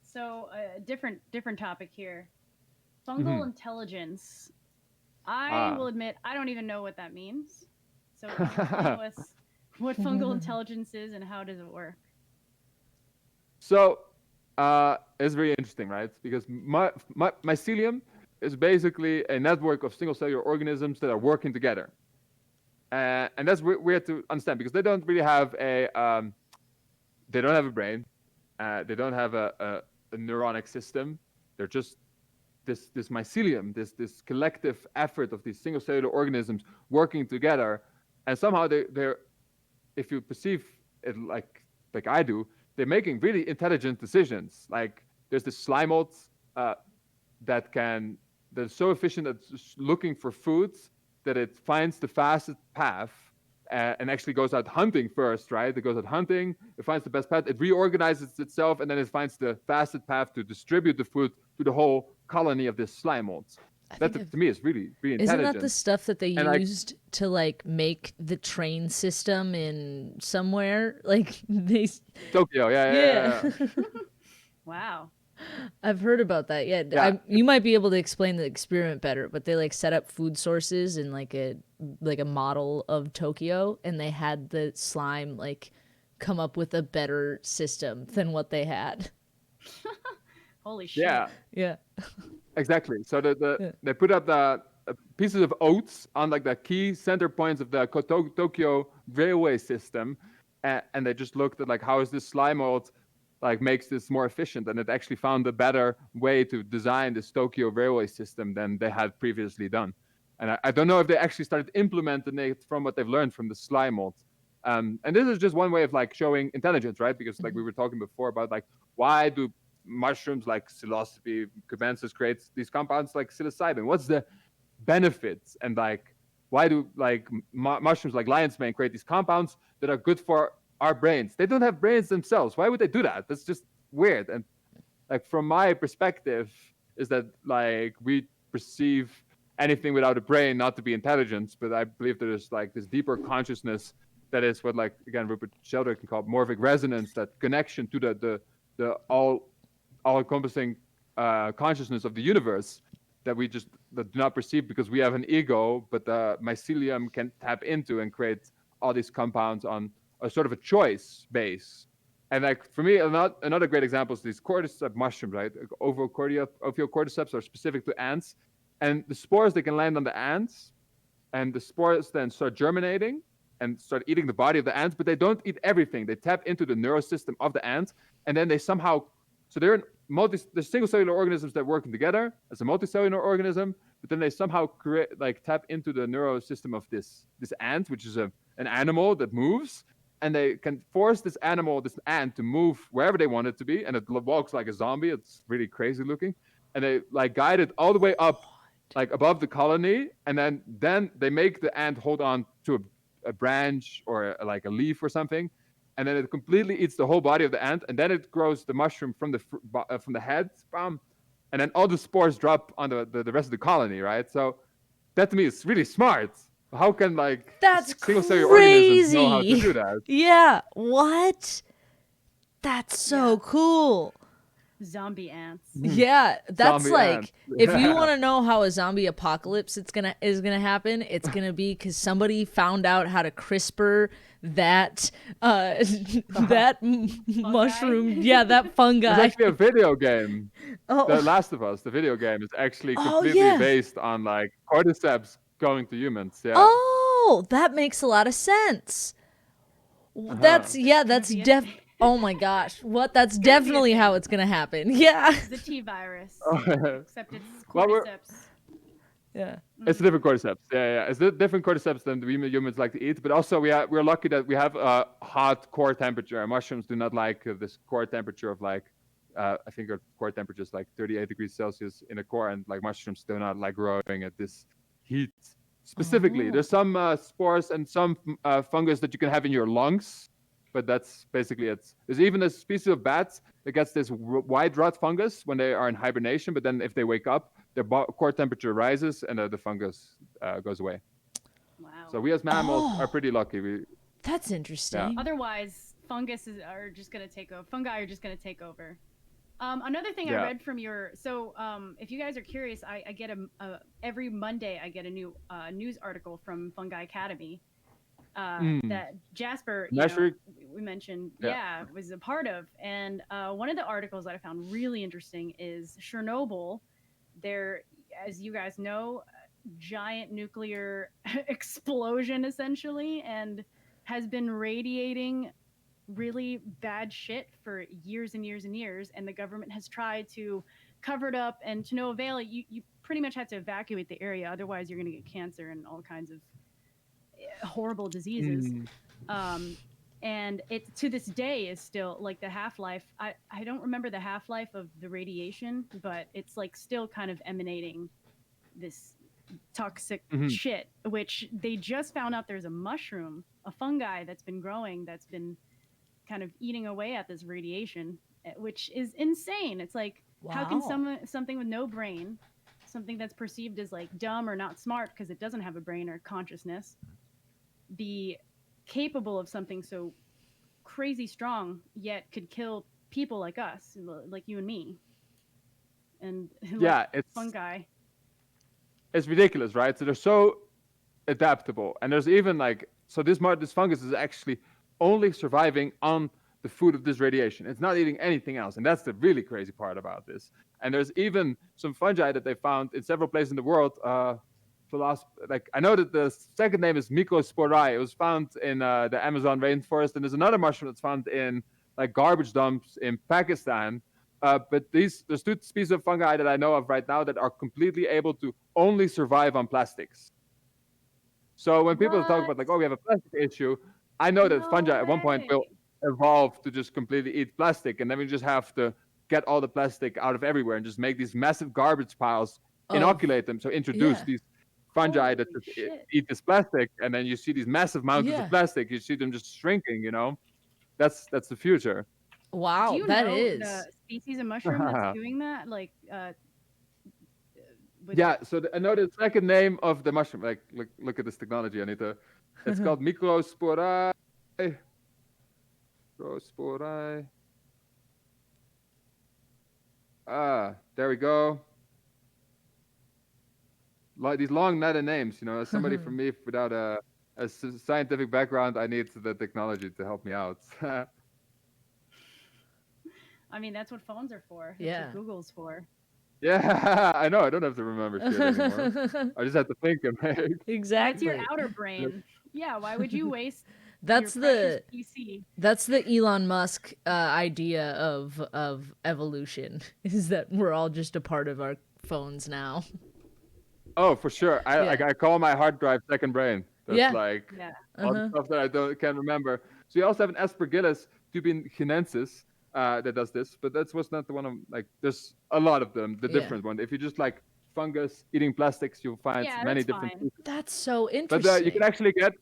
So different topic here. Fungal Hmm. intelligence. I Ah. will admit I don't even know what that means. So explain to us what fungal intelligence is and how does it work? So it's very interesting, right? Because mycelium is basically a network of single cellular organisms that are working together. And that's weird to understand because they don't really have they don't have a brain. They don't have a neuronic system. They're just this mycelium, this collective effort of these single cellular organisms working together, and somehow they're, if you perceive it like I do, they're making really intelligent decisions. Like there's this slime mold that's so efficient that it's looking for foods that it finds the fastest path and actually goes out hunting first, right? It goes out hunting, it finds the best path, it reorganizes itself, and then it finds the fastest path to distribute the food to the whole colony of this slime molds. That to me is really, really Isn't intelligent. that the stuff that they And used to like make the train system in somewhere? Like they Tokyo, yeah. Wow. I've heard about that. Yeah, you might be able to explain the experiment better, but they like set up food sources in like a model of Tokyo, and they had the slime like come up with a better system than what they had. Holy shit. Yeah. Exactly. So they put up the pieces of oats on like the key center points of the Tokyo railway system, and they just looked at like how is this slime mold like makes this more efficient, and it actually found a better way to design this Tokyo railway system than they had previously done. And I don't know if they actually started implementing it from what they've learned from the slime mold. And this is just one way of like showing intelligence, right? Because like we were talking before about like why do mushrooms like psilocybe cubensis creates these compounds like psilocybin? What's the benefits? And like why do like mushrooms like lion's mane create these compounds that are good for our brains? They don't have brains themselves. Why would they do that? That's just weird. And like from my perspective is that like we perceive anything without a brain not to be intelligence, but I believe there's like this deeper consciousness that is what like again Rupert Sheldrake can call morphic resonance, that connection to the all-encompassing consciousness of the universe that we just that do not perceive because we have an ego, but the mycelium can tap into and create all these compounds on a sort of a choice base. And like for me, another great example is these cordyceps mushrooms, right? Ophiocordyceps are specific to ants, and the spores they can land on the ants, and the spores then start germinating and start eating the body of the ants, but they don't eat everything. They tap into the neurosystem of the ant, and then they somehow, so they're single cellular organisms that working together as a multicellular organism, but then they somehow tap into the neurosystem of this ant, which is an animal that moves, and they can force this ant to move wherever they want it to be, and it walks like a zombie. It's really crazy looking, and they like guide it all the way up, like above the colony, and then they make the ant hold on to a branch or like a leaf or something, and then it completely eats the whole body of the ant, and then it grows the mushroom from the head, and then all the spores drop on the rest of the colony, right? So that to me is really smart. How can like that's single cellular organisms know how to crazy. do that? Yeah. What? That's so cool. Zombie ants. Yeah, that's Zombie like ants. if you want to know how a zombie apocalypse is gonna happen, it's gonna be because somebody found out how to CRISPR that mushroom. Yeah, that fungi. There's actually a video game. Oh. The Last of Us, the video game, is actually Oh, completely yeah. based on like cordyceps going to humans. Yeah. Oh, that makes a lot of sense. That's oh my gosh. What? That's definitely how it's gonna happen. Yeah. It's the T virus, except it's Well, cordyceps. Yeah. It's a different cordyceps. Yeah. It's a different cordyceps than we humans like to eat. But also, we're lucky that we have a hot core temperature. Mushrooms do not like this core temperature of like, I think our core temperature is like 38 degrees Celsius in a core, and like mushrooms do not like growing at this heat specifically. There's some spores and some fungus that you can have in your lungs, but that's basically it. There's even a species of bats that gets this white rot fungus when they are in hibernation, but then if they wake up, their core temperature rises and the fungus goes away. Wow. So we as mammals are pretty lucky. That's interesting. Otherwise, fungi are just gonna take over. Another thing I read from your if you guys are curious, I get every Monday I get a new news article from Fungi Academy that Jasper we mentioned was a part of, and one of the articles that I found really interesting is Chernobyl. There, as you guys know, giant nuclear explosion essentially, and has been radiating really bad shit for years and years and years, and the government has tried to cover it up, and to no avail. You pretty much have to evacuate the area, otherwise you're going to get cancer and all kinds of horrible diseases. Mm. um, and it to this day is still like the half life. I don't remember the half life of the radiation, but it's like still kind of emanating this toxic Mhm. shit. Which they just found out there's a mushroom, a fungi that's been growing, that's been kind of eating away at this radiation, which is insane. It's like, how can Wow. something with no brain, something that's perceived as like dumb or not smart because it doesn't have a brain or consciousness, be capable of something so crazy strong, yet could kill people like us, like you and me, and like Yeah, fungi. it's ridiculous, right? So they're so adaptable, and there's even like so this fungus is actually only surviving on the food of this radiation. It's not eating anything else, and that's the really crazy part about this. And there's even some fungi that they found in several places in the world. Like I know that the second name is Mycosporae. It was found in the Amazon rainforest, and there's another mushroom that's found in like garbage dumps in Pakistan. But there's two species of fungi that I know of right now that are completely able to only survive on plastics. So when people talk What? about like, oh, we have a plastic issue, I know that No fungi at one point will way. evolve to just completely eat plastic, and then we just have to get all the plastic out of everywhere and just make these massive garbage piles, Of inoculate them, so introduce yeah. these fungi that Holy just shit. eat this plastic, and then you see these massive mountains of Yeah. plastic. You see them just shrinking. That's the future. Do Wow, you that know the is. species of mushroom that's doing that? Like, with Yeah, so I know the second name of the mushroom. Like, look at this technology, Anita. It's called Microsporae. Microsporae. There we go. Like these long meta names, as somebody from me without a scientific background, I need the technology to help me out. I mean, that's what phones are for. That's what Yeah. Google's for. Yeah, I know. I don't have to remember shit anymore. I just have to think and make. That's your Exactly. outer brain. Yeah, why would you waste your That's precious the PC? that's the Elon Musk idea of evolution is that we're all just a part of our phones now. Oh, for sure. Yeah. I call my hard drive second brain. That's Yeah. like Yeah. all the Uh-huh. stuff that can't remember. So you also have an Aspergillus tuberculosis that does this, but that was not the one. Like, there's a lot of them. The Yeah. different one. If you just like fungus eating plastics, you'll find Yeah, many that's different fine. species. That's so But you can interesting. actually get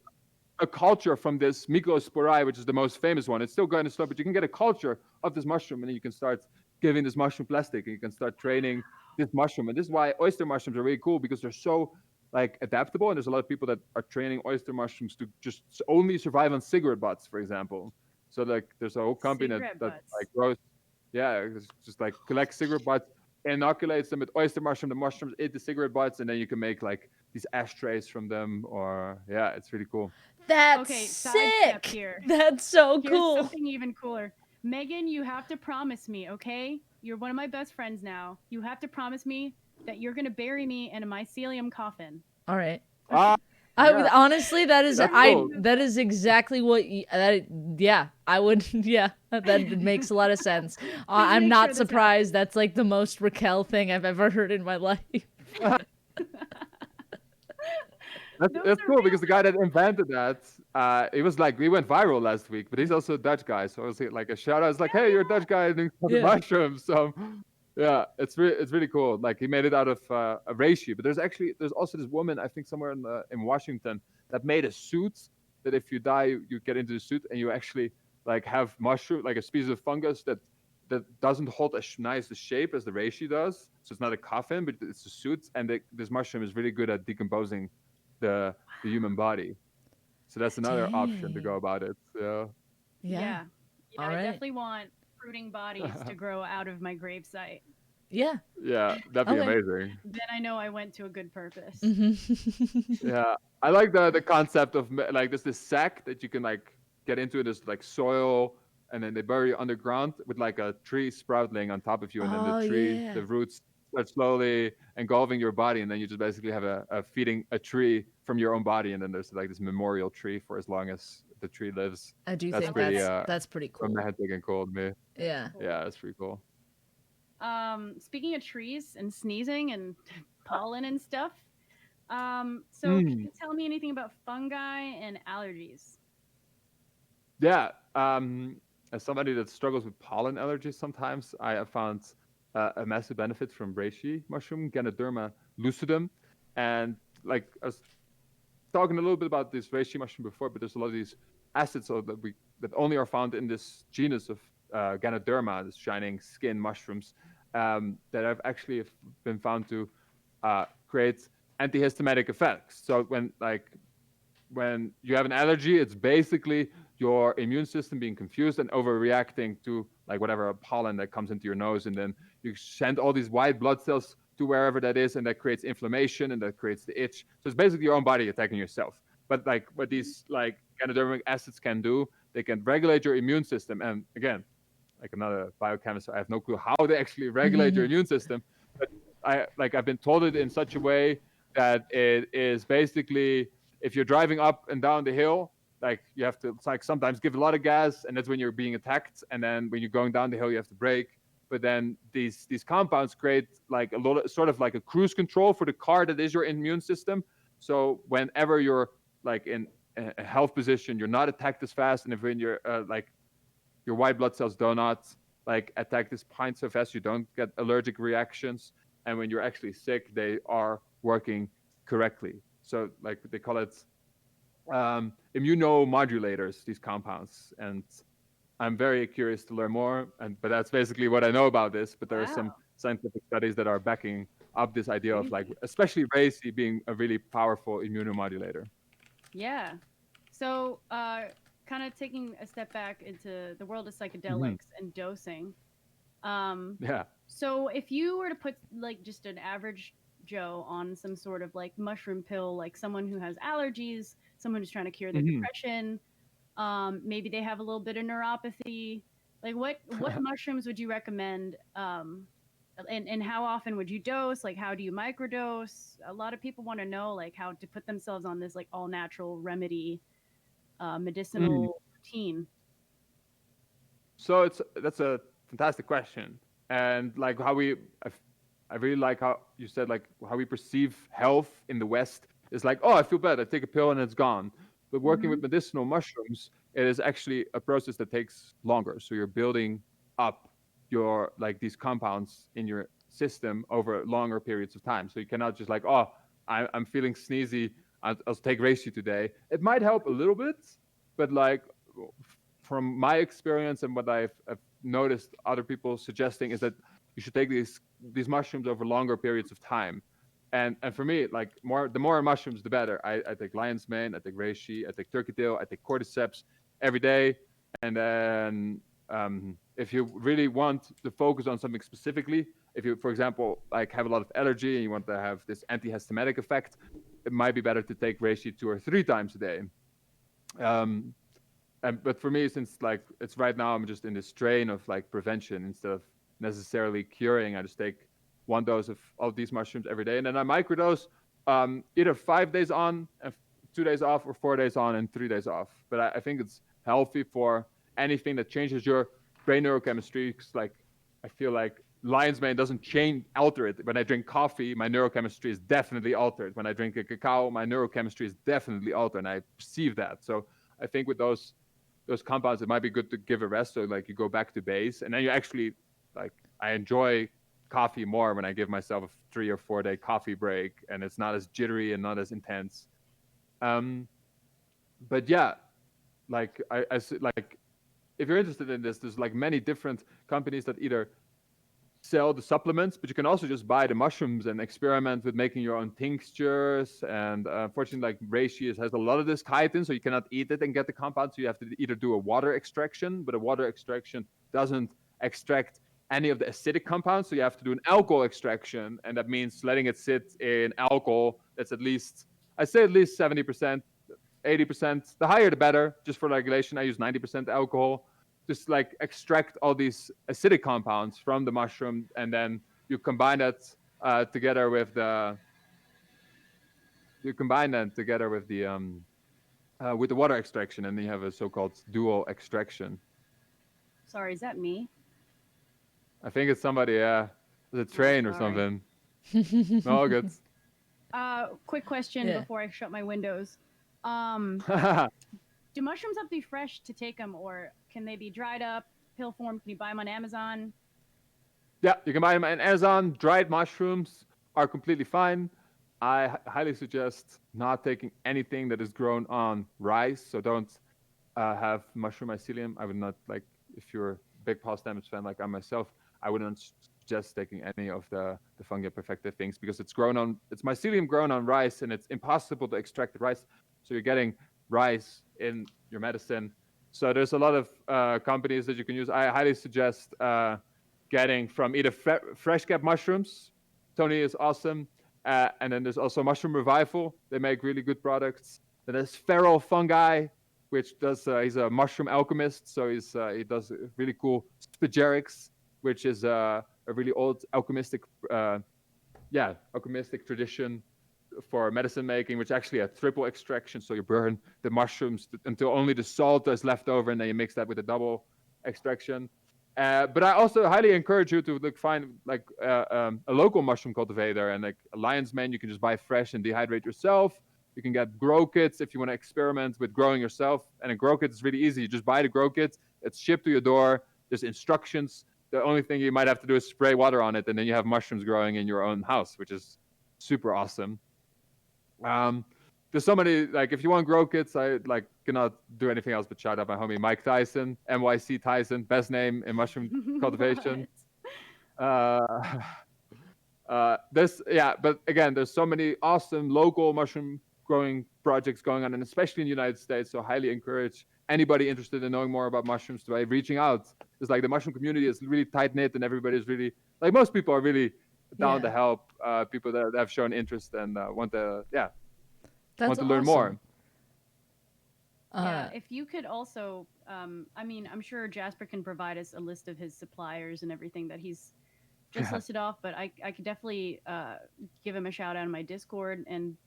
a culture from this Mycosporae, which is the most famous one. It's still going to slow, but you can get a culture of this mushroom, and then you can start giving this mushroom plastic, and you can start training this mushroom. And this is why oyster mushrooms are really cool, because they're so like adaptable. And there's a lot of people that are training oyster mushrooms to just only survive on cigarette butts, for example. So like there's a whole company Cigarette that butts. like grows, yeah, it's just like collects cigarette butts, inoculates them with oyster mushroom. The mushrooms eat the cigarette butts, and then you can make like these ashtrays from them. Or yeah, it's really cool. That's Okay, sidestep sick. here. That's so Here's cool. something even cooler. Megan, you have to promise me, okay? You're one of my best friends now. You have to promise me that you're going to bury me in a mycelium coffin. All right. Ah, I would yeah, honestly that is that's cool. that is exactly what that yeah, I would yeah, that makes a lot of sense. I'm make not sure this surprised. That's like the most Raquel thing I've ever heard in my life. That's Those that's are cool real. because the guy that invented that, it was like we went viral last week, but he's also a Dutch guy, so I was like a shout out. It's like, hey, you're a Dutch guy doing fucking Yeah. mushrooms. So yeah, it's really cool. Like he made it out of a reishi, but there's also this woman I think somewhere in Washington that made a suit that if you die you get into the suit and you actually like have mushroom like a species of fungus that doesn't hold as nice a shape as the reishi does. So it's not a coffin, but it's a suit, and this mushroom is really good at decomposing the human body. So that's another option to go Dang. about it. So Yeah. Yeah. Yeah, All I right. definitely want fruiting bodies to grow out of my gravesite. Yeah. yeah, that'd be Okay. amazing. Then I know I went to a good purpose. Yeah, I like the concept of like there's this sack that you can like get into. There's like soil, and then they bury you underground with like a tree sproutling on top of you, and then Oh yeah. the roots start slowly engulfing your body, and then you just basically have a feeding a tree from your own body, and then there's like this memorial tree for as long as the tree lives. I do That's think pretty that's pretty cool. romantic and cool to me. Yeah. Cool. Yeah, that's pretty cool. Speaking of trees and sneezing and pollen and stuff, so can Mm. you tell me anything about fungi and allergies? Yeah, as somebody that struggles with pollen allergies sometimes, I have found a massive benefit from reishi mushroom, Ganoderma lucidum. And like I was talking a little bit about this reishi mushroom before, but there's a lot of these acids that only are found in this genus of Ganoderma, this shining skin mushrooms, that have actually been found to create antihistaminic effects. So when you have an allergy, it's basically your immune system being confused and overreacting to like whatever pollen that comes into your nose, and then you send all these white blood cells to wherever that is, and that creates inflammation and that creates the itch. So it's basically your own body attacking yourself. But like what these like ganodermic acids can do, they can regulate your immune system. And again, like another biochemist, I have no clue how they actually regulate your immune system. But I've been told it in such a way that it is basically if you're driving up and down the hill, like you have to like sometimes give a lot of gas, and that's when you're being attacked. And then when you're going down the hill, you have to brake. But then these compounds create like a lot of sort of like a cruise control for the car that is your immune system. So whenever you're like in a health position, you're not attacked as fast, and if when you're like your white blood cells do not like attack this pint so fast, you don't get allergic reactions. And when you're actually sick, they are working correctly. So like they call it immunomodulators, these compounds. And I'm very curious to learn more. But that's basically what I know about this. But there are some Wow, scientific studies that are backing up this idea of like, crazy. especially reishi being a really powerful immunomodulator. Yeah. So, kind of taking a step back into the world of Hmm. psychedelics and dosing. Um, Yeah. so if you were to put like just an average Joe on some sort of like mushroom pill, like someone who has allergies, someone who's trying to cure their Hmm. depression, maybe they have a little bit of neuropathy, like what mushrooms would you recommend? And how often would you dose? Like, how do you microdose? A lot of people want to know like how to put themselves on this like all natural remedy, Mm. medicinal routine. So that's a fantastic question, and like I really like how you said like how we perceive health in the West is like, oh, I feel bad, I take a pill and it's gone. But working Hmm. with medicinal mushrooms, it is actually a process that takes longer. So you're building up your like these compounds in your system over longer periods of time. So you cannot just like, oh, I'm feeling sneezy, I'll take reishi today. It might help a little bit, but like from my experience and what I've noticed other people suggesting is that you should take these mushrooms over longer periods of time. And for me, like the more mushrooms, the better. I take lion's mane, I take reishi, I take turkey tail, I take cordyceps every day. And then if you really want to focus on something specifically, if you, for example, like have a lot of allergy and you want to have this antihistaminic effect, it might be better to take reishi 2 or 3 times a day. Um, but for me, since like it's right now, I'm just in this strain of like prevention instead of necessarily curing. I just take 1 dose of all of these mushrooms every day, and then I microdose either 5 days on and 2 days off, or 4 days on and 3 days off. But I think it's healthy for anything that changes your brain neurochemistry. 'Cause, like I feel like lion's mane doesn't alter it. When I drink coffee, my neurochemistry is definitely altered. When I drink a cacao, my neurochemistry is definitely altered, and I perceive that. So I think with those compounds, it might be good to give a rest. So like you go back to base, and then you actually like I enjoy coffee more when I give myself a 3 or 4 day coffee break, and it's not as jittery and not as intense. Um, but yeah, like if you're interested in this, there's like many different companies that either sell the supplements, but you can also just buy the mushrooms and experiment with making your own tinctures. And unfortunately, like reishi has a lot of this chitin, so you cannot eat it and get the compound. So you have to either do a water extraction, but a water extraction doesn't extract any of the acidic compounds. So you have to do an alcohol extraction, and that means letting it sit in alcohol that's at least, I say at least 70%, 80%. The higher, the better. Just for regulation, I use 90% alcohol. Just like extract all these acidic compounds from the mushroom, and then you combine that together with the with the water extraction, and then you have a so-called dual extraction. Sorry, is that me? I think it's somebody, yeah, the train or sorry. something. No, all good. Quick question Yeah. before I shut my windows. Do mushrooms have to be fresh to take them, or can they be dried up, pill form? Can you buy them on Amazon? Yeah, you can buy them on Amazon. Dried mushrooms are completely fine. I highly suggest not taking anything that is grown on rice. So don't have mushroom mycelium. I would not like, if you're a big past damage fan like I myself, I wouldn't suggest taking any of the fungi perfecta things because it's mycelium grown on rice and it's impossible to extract the rice. So you're getting rice in your medicine. So there's a lot of companies that you can use. I highly suggest getting from either fresh cap mushrooms. Tony is awesome. And then there's also Mushroom Revival. They make really good products. Then there's Feral Fungi, which does he's a mushroom alchemist, so he does really cool spagyrics, which is a really old alchemistic tradition for medicine making, which actually a triple extraction. So you burn the mushrooms until only the salt is left over, and then you mix that with a double extraction. But I also highly encourage you to find like a local mushroom cultivator, and like a lion's mane you can just buy fresh and dehydrate yourself. You can get grow kits if you want to experiment with growing yourself. And a grow kit is really easy. You just buy the grow kit. It's shipped to your door. There's instructions. The only thing you might have to do is spray water on it, and then you have mushrooms growing in your own house, which is super awesome. There's so many, like, if you want grow kits, I like cannot do anything else but shout out my homie Mike Tyson, MYC Tyson, best name in mushroom cultivation. But again, there's so many awesome local mushroom growing projects going on, and especially in the United States. So highly encourage anybody interested in knowing more about mushrooms to reaching out. It's like the mushroom community is really tight knit, and everybody's really, like, most people are really down to help people that have shown interest and want to learn more. Yeah, if you could also, I mean, I'm sure Jasper can provide us a list of his suppliers and everything that he's just listed off, but I could definitely give him a shout out on my Discord. And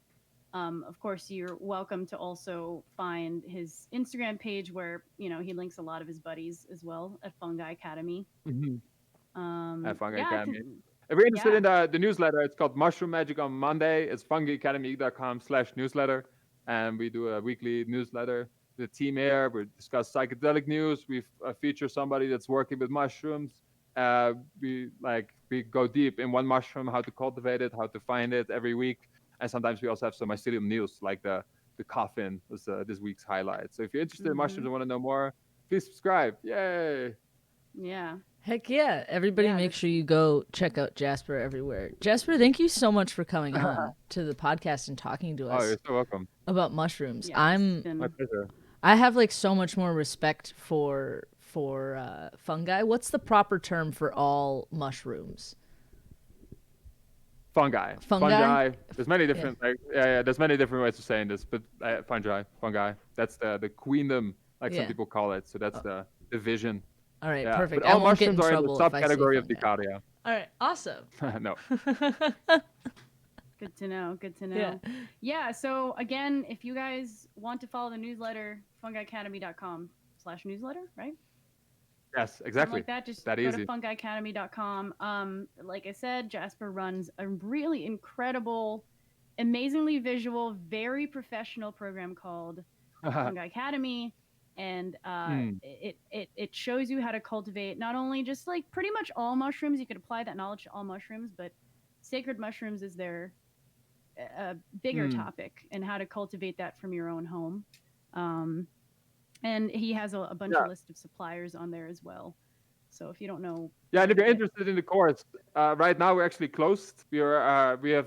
of course, you're welcome to also find his Instagram page where, you know, he links a lot of his buddies as well at Fungi Academy. At Fungi Academy. If you're interested in the newsletter, it's called Mushroom Magic on Monday. It's fungiacademy.com/newsletter. And we do a weekly newsletter. The team here, we discuss psychedelic news. We feature somebody that's working with mushrooms. We go deep in one mushroom, how to cultivate it, how to find it every week. And sometimes we also have some mycelium news, like the coffin was this week's highlight. So if you're interested in mushrooms and want to know more, please subscribe. Yay! Yeah. Heck yeah. Everybody make sure you go check out Jasper everywhere. Jasper, thank you so much for coming on to the podcast and talking to us. Oh, you're so welcome. About mushrooms. Yeah, my pleasure. I have like so much more respect for fungi. What's the proper term for all mushrooms? Fungi. There's many different there's many different ways of saying this, but fungi. That's the queendom, like some people call it. So that's the division. All right, perfect. But all mushrooms are in the subcategory of Dicaria. All right, awesome. No. Good to know. Yeah. So again, if you guys want to follow the newsletter, fungiacademy.com/newsletter, right? Yes, exactly. Something like that. Just that go easy. to fungiacademy.com. Like I said, Jasper runs a really incredible, amazingly visual, very professional program called Fungi Academy. And it shows you how to cultivate not only just like pretty much all mushrooms. You could apply that knowledge to all mushrooms, but sacred mushrooms is their bigger topic, and how to cultivate that from your own home. And he has a bunch of list of suppliers on there as well. So if you don't know, and if you're interested in the course, right now we're actually closed. We have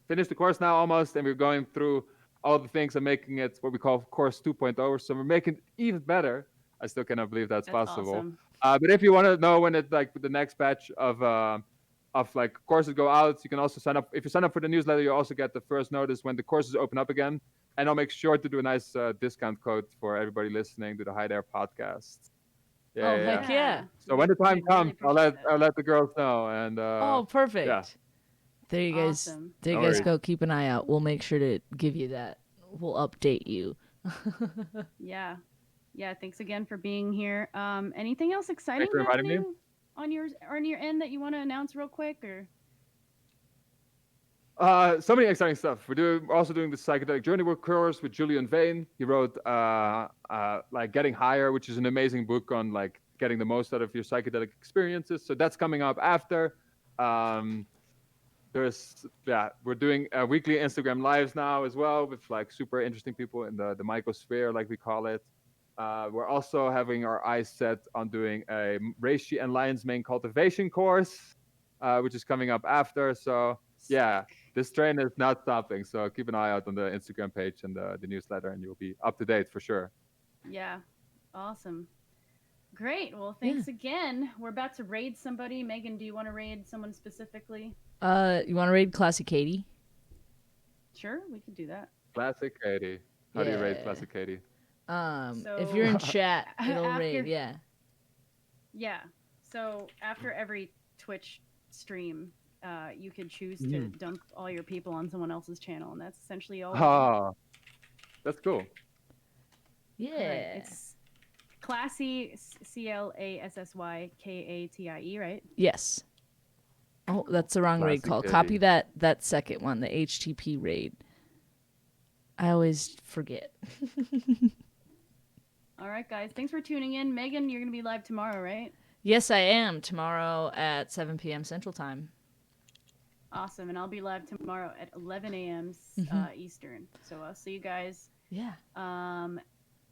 finished the course now almost, and we're going through all the things and making it what we call course 2.0. So we're making it even better. I still cannot believe that's possible. Awesome. But if you want to know when it the next batch of like courses go out, you can also sign up. If you sign up for the newsletter, you also get the first notice when the courses open up again. And I'll make sure to do a nice discount code for everybody listening to the Hi There podcast. Heck yeah! So when the time comes, I'll let the girls know. And perfect. Yeah. There you guys. Awesome. There you guys go. Keep an eye out. We'll make sure to give you that. We'll update you Yeah. Yeah. Thanks again for being here. Anything else exciting Thanks for inviting me. happening on your end that you want to announce real quick or? So many exciting stuff. We're also doing the psychedelic journey work course with Julian Vane. He wrote like Getting Higher, which is an amazing book on like getting the most out of your psychedelic experiences. So that's coming up after. We're doing weekly Instagram lives now as well with like super interesting people in the mycosphere, like we call it. We're also having our eyes set on doing a reishi and lion's mane cultivation course, which is coming up after. So yeah, Sick. this train is not stopping. So keep an eye out on the Instagram page and the newsletter, and you'll be up to date for sure. Yeah. Awesome. Great. Well, Yeah. thanks again. We're about to raid somebody. Megan, do you want to raid someone specifically? You want to raid Classy Katie? Sure, we could do that. Classic Katie. How do you rate Yeah. Classic Katie? If you're in So- chat, it'll After- raid. Yeah. Yeah. So after every Twitch stream, you could choose to dump all your people on someone else's channel, and that's essentially all. we do. Oh, that's cool. Yeah. Right. It's Classy, ClasssyKatie, right? Yes. Oh, that's the wrong raid Classy call. Katie. Copy that second one, the HTTP raid. I always forget. All right, guys. Thanks for tuning in. Megan, you're going to be live tomorrow, right? Yes, I am. Tomorrow at 7 p.m. Central Time. Awesome. And I'll be live tomorrow at 11 a.m. Eastern. So I'll see you guys. Yeah.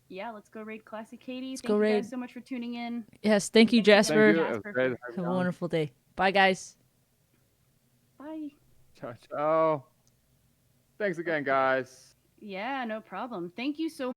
Yeah, let's go raid Classy Katie. Let's Thank go you raid. guys so much for tuning in. Yes. Thank you, Thank you. Jasper. Thank you. It was Jasper. great having Have you a on. wonderful day. Bye, guys. Bye. Ciao, ciao. Thanks again, guys. Yeah, no problem. Thank you so